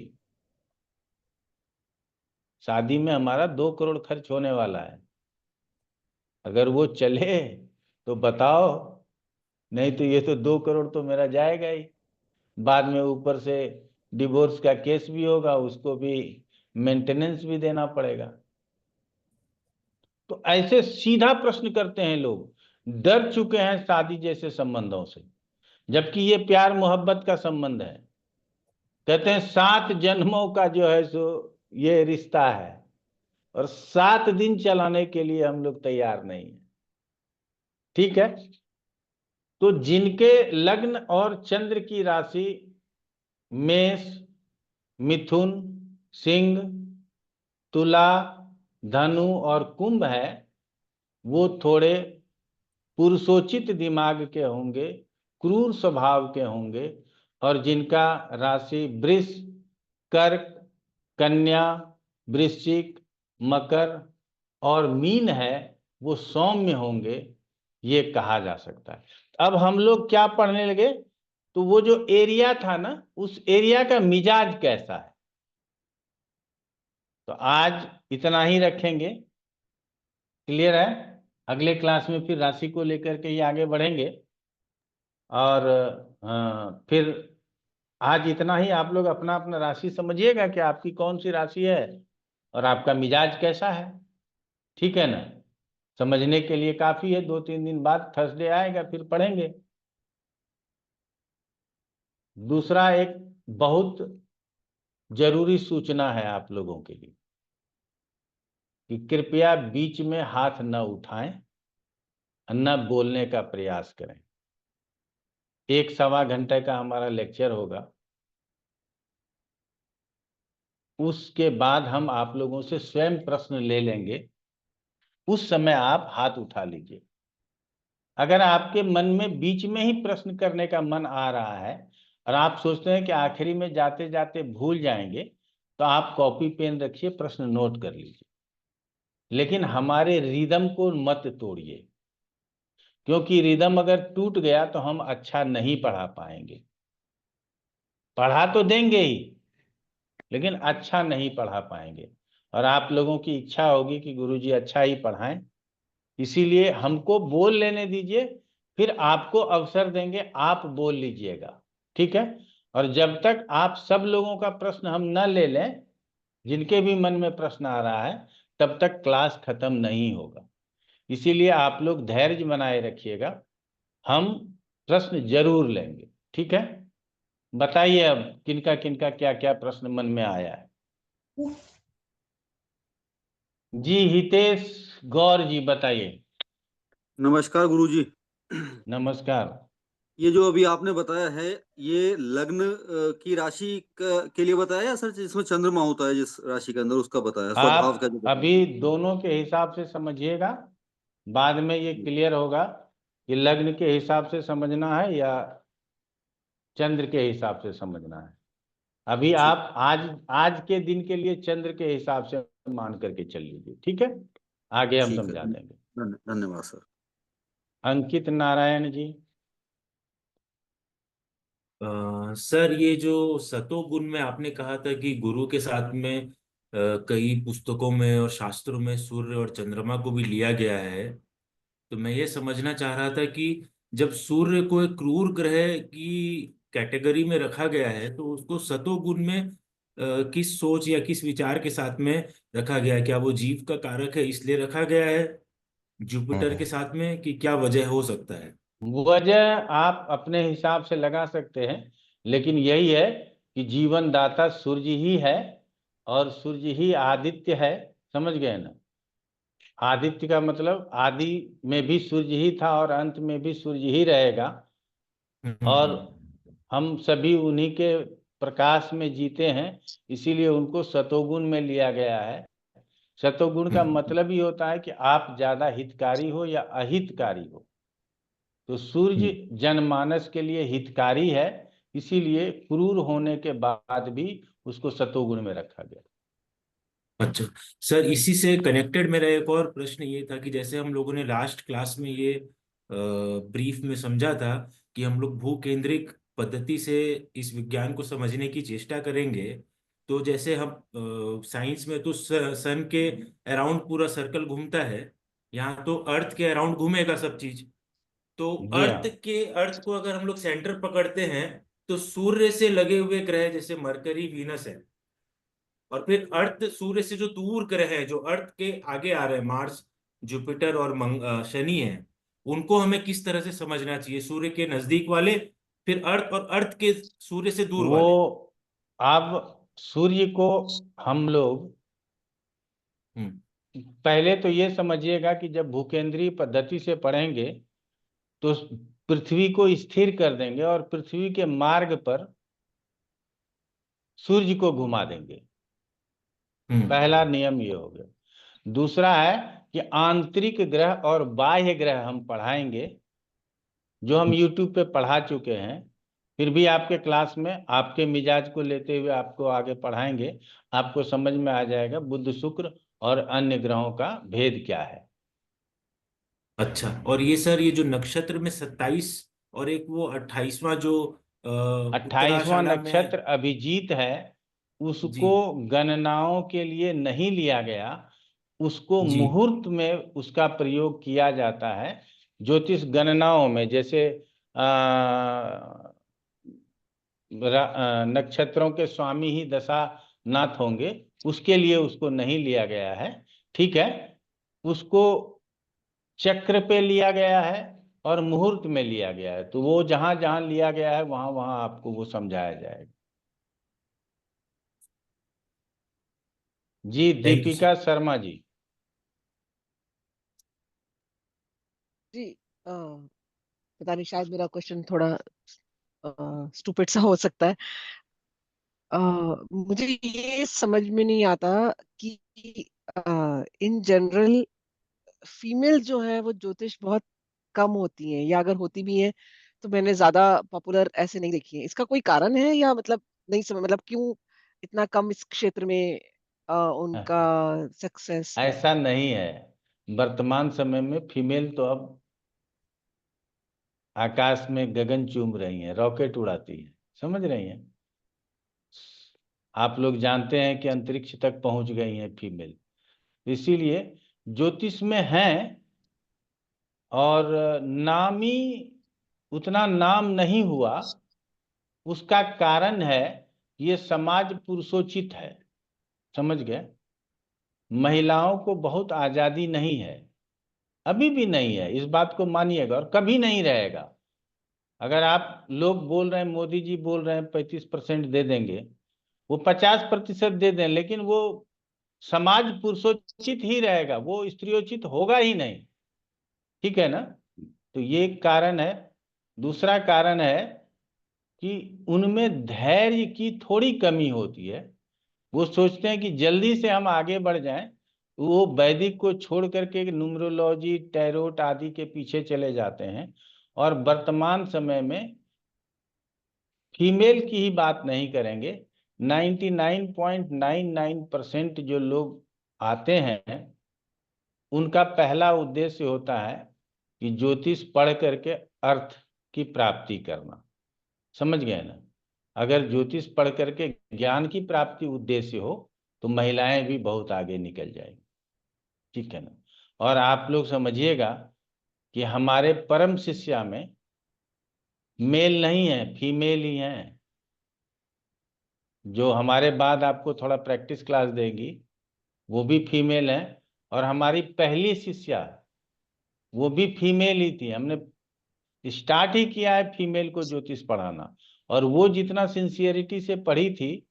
S5: शादी में हमारा 2 करोड़ खर्च होने वाला है, अगर वो चले तो बताओ, नहीं तो ये तो 2 करोड़ तो मेरा जाएगा ही। बाद में ऊपर से डिवोर्स का केस भी होगा, उसको भी मेंटेनेंस भी देना पड़ेगा। तो ऐसे सीधा प्रश्न करते हैं लोग, डर चुके हैं शादी जैसे संबंधों से, जबकि ये प्यार मोहब्बत का संबंध है। कहते हैं 7 जन्मों का जो है सो ये रिश्ता है, और 7 दिन चलाने के लिए हम लोग तैयार नहीं है। ठीक है? तो जिनके लग्न और चंद्र की राशि मेष, मिथुन, सिंह, तुला, धनु और कुंभ है, वो थोड़े पुरुषोचित दिमाग के होंगे, क्रूर स्वभाव के होंगे, और जिनका राशि वृष, कर्क, कन्या, वृश्चिक, मकर और मीन है, वो सौम्य होंगे, ये कहा जा सकता है। अब हम लोग क्या पढ़ने लगे? तो वो जो एरिया था ना, उस एरिया का मिजाज कैसा है। तो आज इतना ही रखेंगे। क्लियर है? अगले क्लास में फिर राशि को लेकर के ही आगे बढ़ेंगे। और फिर आज इतना ही। आप लोग अपना अपना राशि समझिएगा कि आपकी कौन सी राशि है और आपका मिजाज कैसा है। ठीक है ना? समझने के लिए काफी है। 2-3 दिन बाद थर्सडे आएगा, फिर पढ़ेंगे। दूसरा एक बहुत जरूरी सूचना है आप लोगों के लिए कि कृपया बीच में हाथ न उठाएं, न बोलने का प्रयास करें। 1-1.25 घंटे का हमारा लेक्चर होगा, उसके बाद हम आप लोगों से स्वयं प्रश्न ले लेंगे। उस समय आप हाथ उठा लीजिए। अगर आपके मन में बीच में ही प्रश्न करने का मन आ रहा है और आप सोचते हैं कि आखिरी में जाते जाते भूल जाएंगे, तो आप कॉपी पेन रखिए, प्रश्न नोट कर लीजिए। लेकिन हमारे रिदम को मत तोड़िए, क्योंकि रिदम अगर टूट गया तो हम अच्छा नहीं पढ़ा पाएंगे। पढ़ा तो देंगे ही, लेकिन अच्छा नहीं पढ़ा पाएंगे। और आप लोगों की इच्छा होगी कि गुरुजी अच्छा ही पढ़ाएं, इसीलिए हमको बोल लेने दीजिए, फिर आपको अवसर देंगे, आप बोल लीजिएगा। ठीक है? और जब तक आप सब लोगों का प्रश्न हम न ले लें, जिनके भी मन में प्रश्न आ रहा है, तब तक क्लास खत्म नहीं होगा। इसीलिए आप लोग धैर्य बनाए रखिएगा, हम प्रश्न जरूर लेंगे। ठीक है? बताइए अब किनका किनका क्या क्या प्रश्न मन में आया है। जी हितेश गौर जी, बताइए।
S10: नमस्कार गुरुजी।
S5: नमस्कार।
S10: ये जो अभी आपने बताया है, ये लग्न की राशि के लिए बताया या सर जिसमें चंद्रमा होता है जिस राशि के अंदर, उसका बताया, स्वभाव का जो
S5: आप
S10: बताया?
S5: अभी दोनों के हिसाब से समझिएगा, बाद में ये क्लियर होगा कि लग्न के हिसाब से समझना है या चंद्र के हिसाब से समझना है। अभी आप आज के दिन के लिए चंद्र के हिसाब से मान करके चल लीजिए। ठीक है? आगे हम
S10: ठीक है,
S5: समझा देंगे।
S10: धन्यवाद सर।
S5: अंकित नारायण जी।
S11: सर ये जो सतोगुण में आपने कहा था कि गुरु के साथ में कई पुस्तकों में और शास्त्रों में सूर्य और चंद्रमा को भी लिया गया है। तो मैं ये समझना चाह रहा था कि जब सूर्य को एक क्रूर ग्रह की कैटेगरी में रखा गया है तो उसको सतोगुण में किस सोच या किस विचार के साथ में रखा गया है? क्या वो जीव का कारक है इसलिए रखा गया है जुपिटर के साथ में, कि क्या वजह हो सकता है?
S5: वजह आप अपने हिसाब से लगा सकते हैं, लेकिन यही है कि जीवन दाता सूर्य ही है और सूर्य ही आदित्य है। समझ गए ना? आदित्य का मतलब आदि में भी सूर्य ही था और अंत में भी सूर्य ही रहेगा, और हम सभी उन्हीं के प्रकाश में जीते हैं, इसीलिए उनको सतोगुण में लिया गया है। सतोगुण का मतलब ही होता है कि आप ज्यादा हितकारी हो या अहितकारी हो। तो सूर्य जनमानस के लिए हितकारी है, इसीलिए क्रूर होने के बाद भी उसको सतोगुण में रखा गया।
S11: अच्छा सर, इसी से कनेक्टेड मेरा एक और प्रश्न ये था कि जैसे हम लोगों ने लास्ट क्लास में ये ब्रीफ में समझा था कि हम लोग भू केंद्रिक पद्धति से इस विज्ञान को समझने की चेष्टा करेंगे। तो जैसे हम साइंस में तो सन के अराउंड पूरा सर्कल घूमता है, यहाँ तो अर्थ के अराउंड घूमेगा सब चीज। तो
S5: जी हाँ।
S11: अर्थ को अगर हम लोग सेंटर पकड़ते हैं तो सूर्य से लगे हुए ग्रह जैसे मरकरी, वीनस है, और फिर अर्थ सूर्य से जो दूर ग्रह है जो अर्थ के आगे आ रहे हैं, मार्स, जुपिटर और शनि है, उनको हमें किस तरह से समझना चाहिए? सूर्य के नजदीक वाले, फिर अर्थ, और अर्थ के सूर्य से दूर वाले।
S5: वो अब सूर्य को हम लोग पहले तो ये समझिएगा कि जब भूकेंद्रीय पद्धति से पढ़ेंगे तो पृथ्वी को स्थिर कर देंगे और पृथ्वी के मार्ग पर सूर्य को घुमा देंगे। पहला नियम ये हो गया। दूसरा है कि आंतरिक ग्रह और बाह्य ग्रह हम पढ़ाएंगे, जो हम YouTube पे पढ़ा चुके हैं, फिर भी आपके क्लास में आपके मिजाज को लेते हुए आपको आगे पढ़ाएंगे। आपको समझ में आ जाएगा बुध, शुक्र और अन्य ग्रहों का भेद क्या है।
S11: अच्छा, और ये सर ये जो नक्षत्र में 27 और एक वो 28वां जो
S5: 28वां
S11: उत्तराषाढ़ा
S5: नक्षत्र
S11: में,
S5: अभिजीत है,
S11: जी
S5: उसको गणनाओं के लिए नहीं लिया गया, उसको
S11: जी
S5: मुहूर्त में उसका प्रयोग किया जाता है। ज्योतिष गणनाओं में जैसे नक्षत्रों के स्वामी ही दशा नाथ होंगे, उसके लिए उसको नहीं लिया गया है। ठीक है, उसको चक्र पे लिया गया है और मुहूर्त में लिया गया है। तो वो जहां जहां लिया गया है वहां वहां आपको वो समझाया जाएगा। जी
S11: thank you sir.
S5: Deepika Sharma ji.
S12: जी पता नहीं, शायद मेरा क्वेश्चन थोड़ा स्टूपिड सा हो सकता है। अ, मुझे ये समझ में नहीं आता कि इन जनरल फीमेल जो है वो ज्योतिष बहुत कम होती हैं, या अगर होती भी हैं तो मैंने ज्यादा पॉपुलर ऐसे नहीं देखी है। इसका कोई कारण है, या मतलब नहीं समझ, मतलब क्यों इतना कम इस क्षेत्र में उनका सक्सेस है?
S5: ऐसा नहीं है। वर्तमान समय में फीमेल तो अब आकाश में गगन चूम रही हैं, रॉकेट उड़ाती हैं। समझ रही हैं? आप लोग जानते हैं कि अंतरिक्ष तक पहुंच गई हैं फीमेल। इसीलिए ज्योतिष में हैं, और नामी उतना नाम नहीं हुआ। उसका कारण है ये समाज पुरुषोचित है। समझ गए? महिलाओं को बहुत आजादी नहीं है, अभी भी नहीं है। इस बात को मानिएगा, और कभी नहीं रहेगा। अगर आप लोग बोल रहे हैं, मोदी जी बोल रहे हैं 35% दे देंगे, वो 50% दे दें, लेकिन वो समाज पुरुषोचित ही रहेगा, वो स्त्रियोचित होगा ही नहीं। ठीक है ना? तो ये एक कारण है। दूसरा कारण है कि उनमें धैर्य की थोड़ी कमी होती है। वो सोचते हैं कि जल्दी से हम आगे बढ़ जाएं, वो वैदिक को छोड़ करके न्यूमरोलॉजी, टैरोट आदि के पीछे चले जाते हैं। और वर्तमान समय में फीमेल की ही बात नहीं करेंगे, 99.99% जो लोग आते हैं उनका पहला उद्देश्य होता है कि ज्योतिष पढ़ करके अर्थ की प्राप्ति करना। समझ गए ना? अगर ज्योतिष पढ़ करके ज्ञान की प्राप्ति उद्देश्य हो तो महिलाएं भी बहुत आगे निकल जाएंगी, ठीक है ना? और आप लोग समझिएगा कि हमारे परम शिष्या में मेल नहीं है, फीमेल ही हैं। जो हमारे बाद आपको थोड़ा प्रैक्टिस क्लास देगी वो भी फीमेल है, और हमारी पहली शिष्या वो भी फीमेल ही थी। हमने स्टार्ट ही किया है फीमेल को ज्योतिष पढ़ाना, और वो जितना सिंसियरिटी से पढ़ी थी,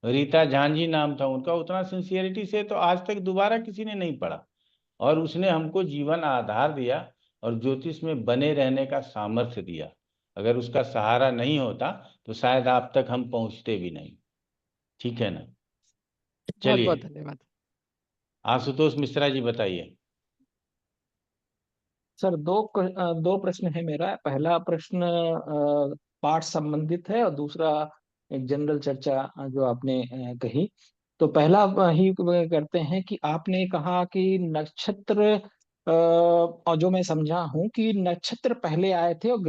S5: रीता झांझी नाम था उनका, उतना सिंसियरिटी से तो आज तक दोबारा किसी ने नहीं पढ़ा। और उसने हमको जीवन आधार दिया और ज्योतिष में बने रहने का सामर्थ्य दिया। अगर उसका सहारा नहीं होता तो शायद आप तक हम पहुंचते भी नहीं, ठीक है ना?
S12: बहुत
S5: चलिए,
S12: बहुत धन्यवाद।
S5: आशुतोष मिश्रा जी बताइए।
S8: सर दो प्रश्न है मेरा। पहला प्रश्न पाठ संबंधित है और दूसरा एक जनरल चर्चा जो आपने कही। तो पहला ही करते हैं कि आपने कहा कि नक्षत्र और जो मैं समझा हूं कि नक्षत्र पहले आए थे और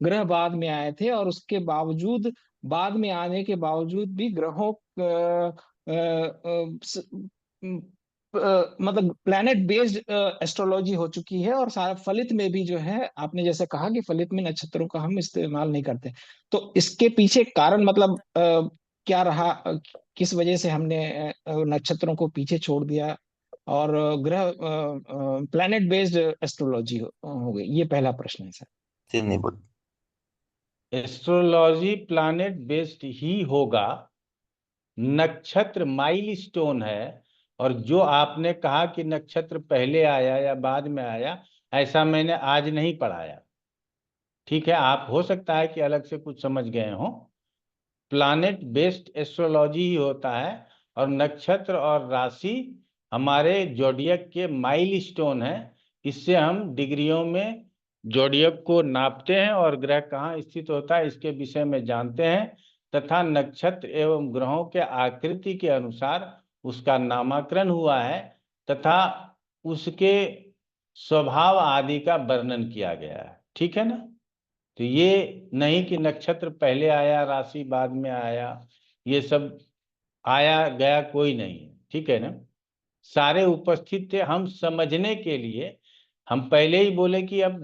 S8: ग्रह बाद में आए थे, और उसके बावजूद बाद में आने के बावजूद भी ग्रहों मतलब प्लैनेट बेस्ड एस्ट्रोलॉजी हो चुकी है। और सारा फलित में भी जो है, आपने जैसे कहा कि फलित में नक्षत्रों का हम इस्तेमाल नहीं करते, तो इसके पीछे कारण मतलब क्या रहा? किस वजह से हमने नक्षत्रों को पीछे छोड़ दिया और ग्रह प्लैनेट बेस्ड एस्ट्रोलॉजी हो गई? ये पहला प्रश्न है सर।
S9: नहीं बोल
S5: एस्ट्रोलॉजी प्लैनेट बेस्ड ही होगा, नक्षत्र माइलस्टोन है। और जो आपने कहा कि नक्षत्र पहले आया या बाद में आया, ऐसा मैंने आज नहीं पढ़ाया, ठीक है? आप हो सकता है कि अलग से कुछ समझ गए हो। प्लैनेट बेस्ड एस्ट्रोलॉजी ही होता है, और नक्षत्र और राशि हमारे जोडियक के माइलस्टोन है। इससे हम डिग्रियों में जोडियक को नापते हैं और ग्रह कहाँ स्थित होता है इसके विषय में जानते हैं, तथा नक्षत्र एवं ग्रहों के आकृति के अनुसार उसका नामकरण हुआ है तथा उसके स्वभाव आदि का वर्णन किया गया है, ठीक है ना? तो ये नहीं कि नक्षत्र पहले आया राशि बाद में आया, ये सब आया गया कोई नहीं है, ठीक है ना? सारे उपस्थित थे। हम समझने के लिए हम पहले ही बोले कि अब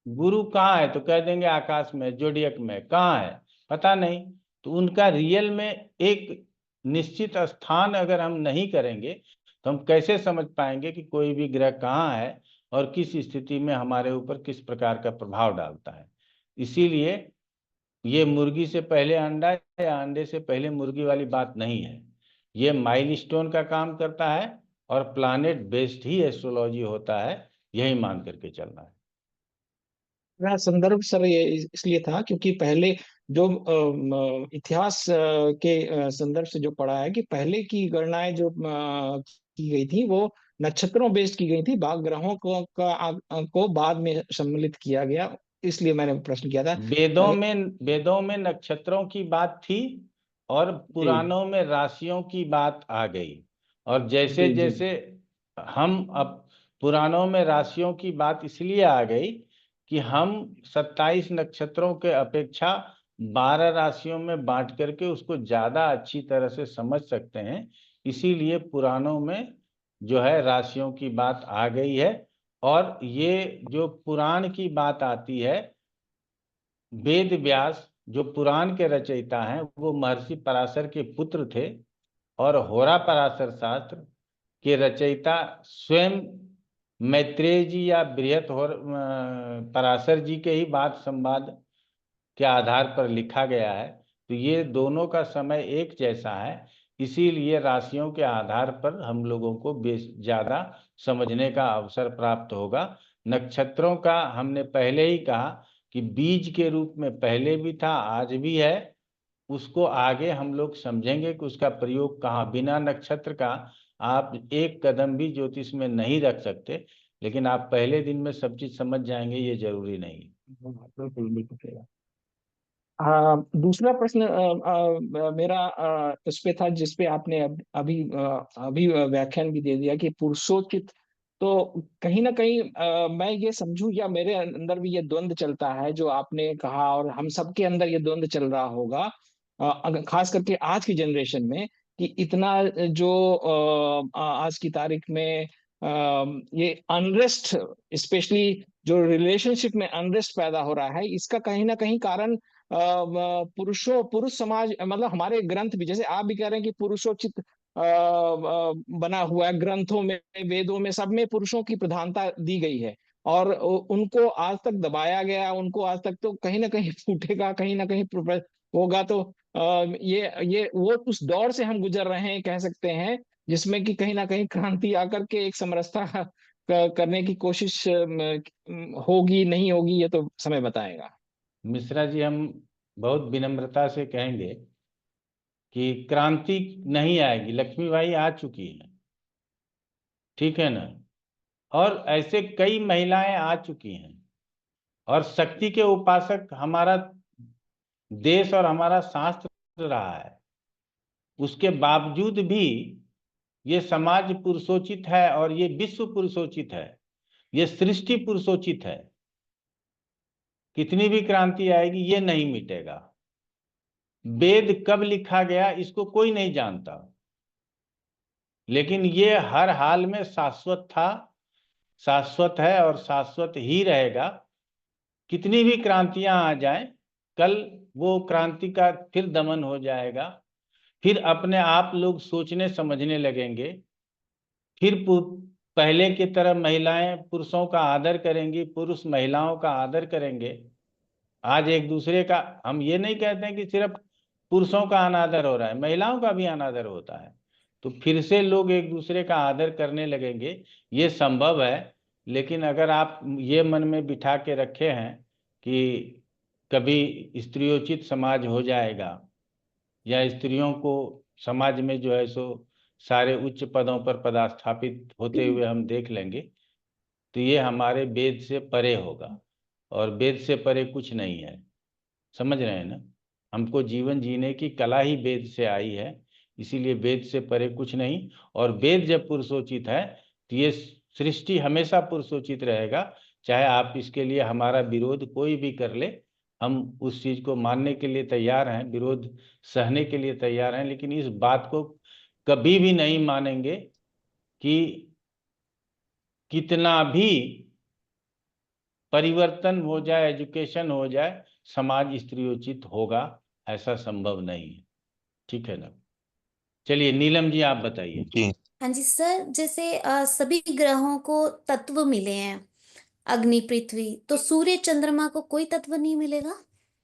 S5: गुरु कहाँ है, तो कह देंगे आकाश में, जोडियक में। कहाँ है पता नहीं। तो उनका रियल में एक निश्चित स्थान अगर हम नहीं करेंगे तो हम कैसे समझ पाएंगे कि कोई भी ग्रह कहाँ है और किस स्थिति में हमारे ऊपर किस प्रकार का प्रभाव डालता है। इसीलिए ये मुर्गी से पहले अंडा या अंडे से पहले मुर्गी वाली बात नहीं है। ये माइलस्टोन का काम करता है और प्लैनेट बेस्ड ही एस्ट्रोलॉजी होता है, यही मान करके चलना है।
S8: मेरा संदर्भ सर ये इसलिए था क्योंकि पहले जो इतिहास के संदर्भ से जो पढ़ा है कि पहले की गणनाएं जो की गई थी वो नक्षत्रों बेस्ड की गई थी, ग्रहों को बाद में सम्मिलित किया गया। इसलिए मैंने प्रश्न किया था।
S5: वेदों में नक्षत्रों की बात थी और पुराणों में राशियों की बात आ गई। और जैसे जैसे हम अब पुराणों में राशियों की बात इसलिए आ गई कि हम 27 नक्षत्रों के अपेक्षा 12 राशियों में बांट करके उसको ज्यादा अच्छी तरह से समझ सकते हैं। इसीलिए पुराणों में जो है राशियों की बात आ गई है। और ये जो पुराण की बात आती है, वेद व्यास जो पुराण के रचयिता हैं वो महर्षि पराशर के पुत्र थे, और होरा पराशर शास्त्र के रचयिता स्वयं मैत्रेय जी या पराशर जी के ही बात संवाद के आधार पर लिखा गया है। तो ये दोनों का समय एक जैसा है, इसीलिए राशियों के आधार पर हम लोगों को ज्यादा समझने का अवसर प्राप्त होगा। नक्षत्रों का हमने पहले ही कहा कि बीज के रूप में पहले भी था, आज भी है। उसको आगे हम लोग समझेंगे कि उसका प्रयोग कहाँ। बिना नक्षत्र का आप एक कदम भी ज्योतिष में नहीं रख सकते, लेकिन आप पहले दिन में सब चीज समझ जाएंगे ये जरूरी नहीं।
S8: बिल्कुल बिल्कुल। दूसरा प्रश्न मेरा उस पे था जिसपे आपने अभी व्याख्यान भी दे दिया कि पुरुषोचित तो कहीं ना कहीं मैं ये समझूं या मेरे अंदर भी ये द्वंद्व चलता है जो आपने कहा, और हम सबके अंदर ये द्वंद्व चल रहा होगा, खास करके आज की जनरेशन में, कि इतना जो आज की तारीख में ये अनरेस्ट, स्पेशली जो रिलेशनशिप में अनरेस्ट पैदा हो रहा है, इसका कहीं ना कहीं कारण पुरुष समाज, मतलब हमारे ग्रंथ भी, जैसे आप भी कह रहे हैं कि पुरुषोचित बना हुआ है, ग्रंथों में, वेदों में, सब में पुरुषों की प्रधानता दी गई है, और उनको आज तक दबाया गया, उनको आज तक, तो कहीं ना कहीं फूटेगा, कहीं ना कहीं होगा। तो ये वो उस दौर से हम गुजर रहे हैं, कह सकते हैं, जिसमें कि कहीं ना कहीं क्रांति आकर के एक समरसता करने की कोशिश होगी नहीं होगी, ये तो समय बताएगा।
S5: मिश्रा जी, हम बहुत विनम्रता से कहेंगे कि क्रांति नहीं आएगी, लक्ष्मीबाई आ चुकी है, ठीक है ना, और ऐसे कई महिलाएं आ चुकी हैं, और शक्ति के उपासक हमारा देश और हमारा शास्त्र रहा है। उसके बावजूद भी ये समाज पुरुषोचित है, और ये विश्व पुरुषोचित है, ये सृष्टि पुरुषोचित है। कितनी भी क्रांति आएगी ये नहीं मिटेगा। वेद कब लिखा गया इसको कोई नहीं जानता, लेकिन ये हर हाल में शाश्वत था, शाश्वत है और शाश्वत ही रहेगा। कितनी भी क्रांतियां आ जाएं, कल वो क्रांति का फिर दमन हो जाएगा, फिर अपने आप लोग सोचने समझने लगेंगे, फिर पहले की तरह महिलाएं पुरुषों का आदर करेंगी, पुरुष महिलाओं का आदर करेंगे। आज एक दूसरे का, हम ये नहीं कहते हैं कि सिर्फ पुरुषों का अनादर हो रहा है, महिलाओं का भी अनादर होता है, तो फिर से लोग एक दूसरे का आदर करने लगेंगे, ये संभव है। लेकिन अगर आप ये मन में बिठा के रखे हैं कि कभी स्त्रियोचित समाज हो जाएगा, या स्त्रियों को समाज में जो है सो सारे उच्च पदों पर पदस्थापित होते हुए हम देख लेंगे, तो ये हमारे वेद से परे होगा, और वेद से परे कुछ नहीं है। समझ रहे हैं ना, हमको जीवन जीने की कला ही वेद से आई है, इसीलिए वेद से परे कुछ नहीं। और वेद जब पुरुषोचित है तो ये सृष्टि हमेशा पुरुषोचित रहेगा, चाहे आप इसके लिए हमारा विरोध कोई भी कर ले, हम उस चीज को मानने के लिए तैयार हैं, विरोध सहने के लिए तैयार हैं, लेकिन इस बात को कभी भी नहीं मानेंगे कि कितना भी परिवर्तन हो जाए, एजुकेशन हो जाए, समाज स्त्रियोचित होगा, ऐसा संभव नहीं है। ठीक है ना। चलिए नीलम जी आप बताइए।
S9: जी
S13: हाँ जी सर, जैसे सभी ग्रहों को तत्व मिले हैं, अग्नि, पृथ्वी, तो सूर्य चंद्रमा को कोई तत्व नहीं मिलेगा?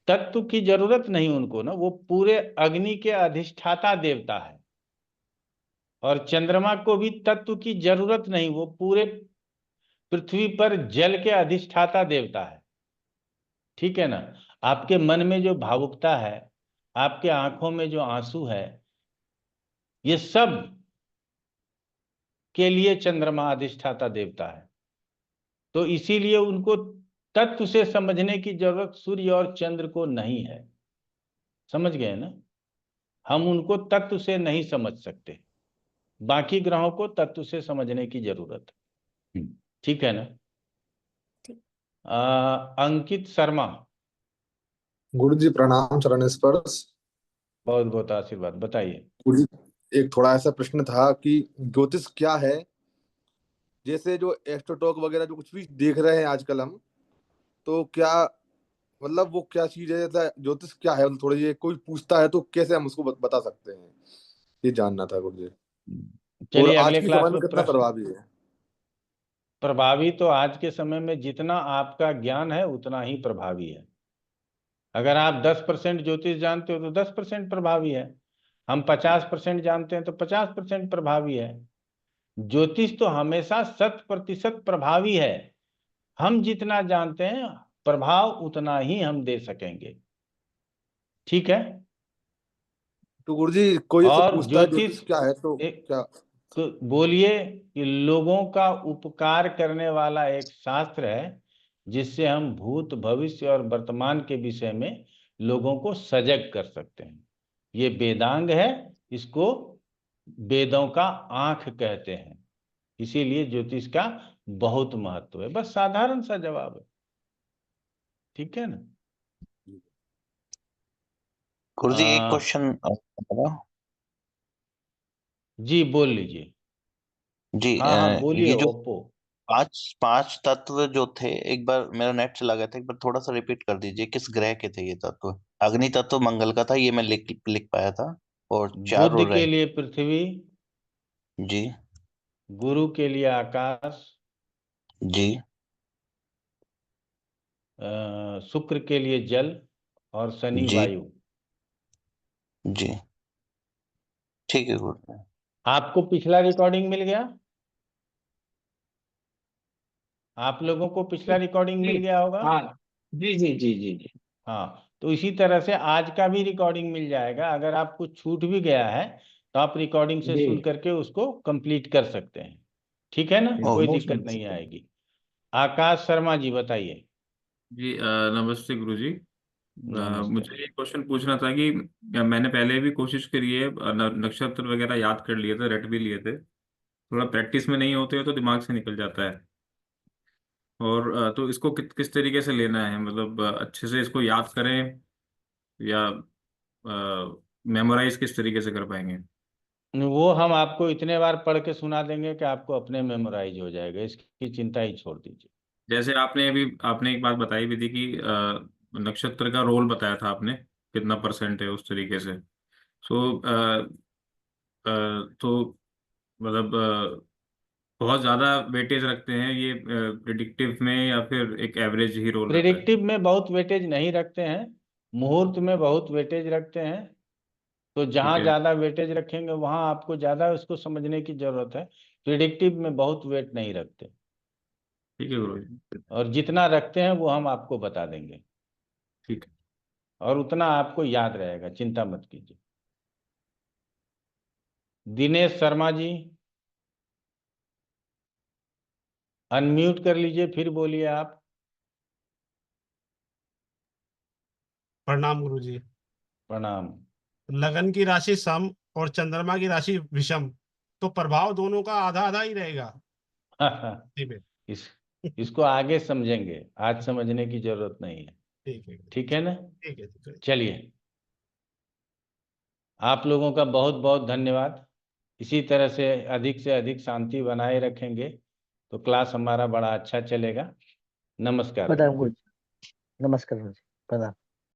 S5: तत्व की जरूरत नहीं उनको ना, वो पूरे अग्नि के अधिष्ठाता देवता है, और चंद्रमा को भी तत्व की जरूरत नहीं, वो पूरे पृथ्वी पर जल के अधिष्ठाता देवता है। ठीक है ना। आपके मन में जो भावुकता है, आपके आंखों में जो आंसू है, ये सब के लिए चंद्रमा अधिष्ठाता देवता है। तो इसीलिए उनको तत्व से समझने की जरूरत सूर्य और चंद्र को नहीं है। समझ गए ना। हम उनको तत्व से नहीं समझ सकते, बाकी ग्रहों को तत्व से समझने की जरूरत है। ठीक है ना। अंकित शर्मा।
S14: गुरु जी प्रणाम, चरण स्पर्श।
S5: बहुत बहुत आशीर्वाद, बताइए।
S14: गुरु जी, एक थोड़ा ऐसा प्रश्न था कि ज्योतिष क्या है, जैसे जो एस्ट्रोटॉक वगैरह जो कुछ भी देख रहे हैं आजकल हम, तो क्या मतलब वो क्या चीज है, जैसा ज्योतिष क्या है, थोड़ा ये कोई पूछता है तो कैसे हम उसको बता सकते हैं, ये जानना था गुरु जी। और
S5: चलिए
S14: आज
S5: अगले
S14: के
S5: क्लास
S14: समय में
S5: में
S14: कितना
S5: प्रश्न।
S14: प्रभावी है?
S5: प्रभावी तो आज के समय में जितना आपका ज्ञान है उतना ही प्रभावी है। अगर आप 10% ज्योतिष जानते हो तो 10% प्रभावी है, हम 50% जानते हैं तो 50% प्रभावी है। ज्योतिष तो हमेशा 100% प्रभावी है। हम जितना जानते हैं प्रभाव उतना ही हम दे सकेंगे। ठीक है।
S14: तो गुरु जी कोई ऐसे
S5: और
S14: पूछता है
S5: ज्योतिष
S14: ज्योतिष क्या है तो क्या?
S5: तो बोलिए कि लोगों का उपकार करने वाला एक शास्त्र है, जिससे हम भूत, भविष्य और वर्तमान के विषय में लोगों को सजग कर सकते हैं। ये वेदांग है, इसको वेदों का आंख कहते हैं। इसीलिए ज्योतिष का बहुत महत्व है। बस साधारण सा जवाब है, ठीक है ना।
S9: गुरुजी एक क्वेश्चन
S5: जी बोल लीजिए।
S9: जी।
S5: हाँ बोलिए।
S9: ये जो
S5: ओप्पो,
S9: पांच तत्व जो थे, एक बार मेरा नेट चला गया था, एक बार थोड़ा सा रिपीट कर दीजिए, किस ग्रह के थे ये तत्व? अग्नि तत्व मंगल का था, ये मैं लिख पाया था, और चार
S5: बुध
S9: और
S5: के
S9: रहे।
S5: लिए पृथ्वी,
S9: जी
S5: गुरु के लिए आकाश,
S9: जी
S5: शुक्र के लिए जल, और शनि
S9: जी
S5: वायु।
S9: जी ठीक है गुरु।
S5: आपको पिछला रिकॉर्डिंग मिल गया? आप लोगों को पिछला रिकॉर्डिंग मिल
S8: जी
S5: गया होगा?
S8: हाँ जी जी जी जी जी।
S5: हाँ, तो इसी तरह से आज का भी रिकॉर्डिंग मिल जाएगा। अगर आपको छूट भी गया है तो आप रिकॉर्डिंग से
S8: जी
S5: सुन करके उसको कंप्लीट कर सकते हैं, ठीक है ना, कोई
S8: मोस्ट
S5: दिक्कत नहीं आएगी। आकाश शर्मा जी बताइए।
S15: जी नमस्ते गुरुजी।
S5: नमस्ते।
S15: मुझे ये क्वेश्चन पूछना था कि मैंने पहले भी कोशिश करी है, नक्षत्र वगैरह याद कर लिए थे, रट भी लिए थे, थोड़ा प्रैक्टिस में नहीं होते हो तो दिमाग से निकल जाता है। और तो इसको किस तरीके से लेना है, मतलब अच्छे से इसको याद करें या मेमोराइज किस तरीके से कर पाएंगे?
S5: वो हम आपको इतने बार पढ़ के सुना देंगे कि आपको अपने मेमोराइज हो जाएगा, इसकी चिंता ही छोड़ दीजिए।
S15: जैसे आपने एक बात बताई भी थी कि नक्षत्र का रोल बताया था आपने, कितना परसेंट है उस तरीके से। सो तो मतलब बहुत ज्यादा वेटेज रखते हैं ये प्रिडिक्टिव में, या फिर एक एवरेज ही रोल रहता है?
S5: प्रिडिक्टिव में बहुत वेटेज नहीं रखते हैं, मुहूर्त में बहुत वेटेज रखते हैं। तो
S15: ठीक
S5: जहां
S15: है।
S5: ज्यादा वेटेज रखेंगे वहां आपको ज्यादा उसको समझने की जरूरत है। प्रिडिक्टिव में बहुत वेट नहीं रखते,
S15: ठीक है गुरु जी।
S5: और जितना रखते हैं वो हम आपको बता देंगे,
S15: ठीक है।
S5: और उतना आपको याद रहेगा, चिंता मत कीजिए। दिनेश शर्मा जी अनम्यूट कर लीजिए, फिर बोलिए आप।
S1: प्रणाम गुरुजी।
S5: प्रणाम।
S1: लगन की राशि सम और चंद्रमा की राशि विषम, तो प्रभाव दोनों का आधा आधा ही रहेगा। ठीक है।
S5: इस इसको आगे समझेंगे, आज समझने की जरूरत नहीं है,
S1: ठीक है।
S5: ठीक है ना।
S1: ठीक है, ठीक है।
S5: चलिए, आप लोगों का बहुत बहुत धन्यवाद। इसी तरह से अधिक शांति बनाए रखेंगे तो क्लास हमारा बड़ा अच्छा चलेगा। नमस्कार।
S16: प्रणाम गुरु जी। नमस्कार गुरु जी। प्रणाम।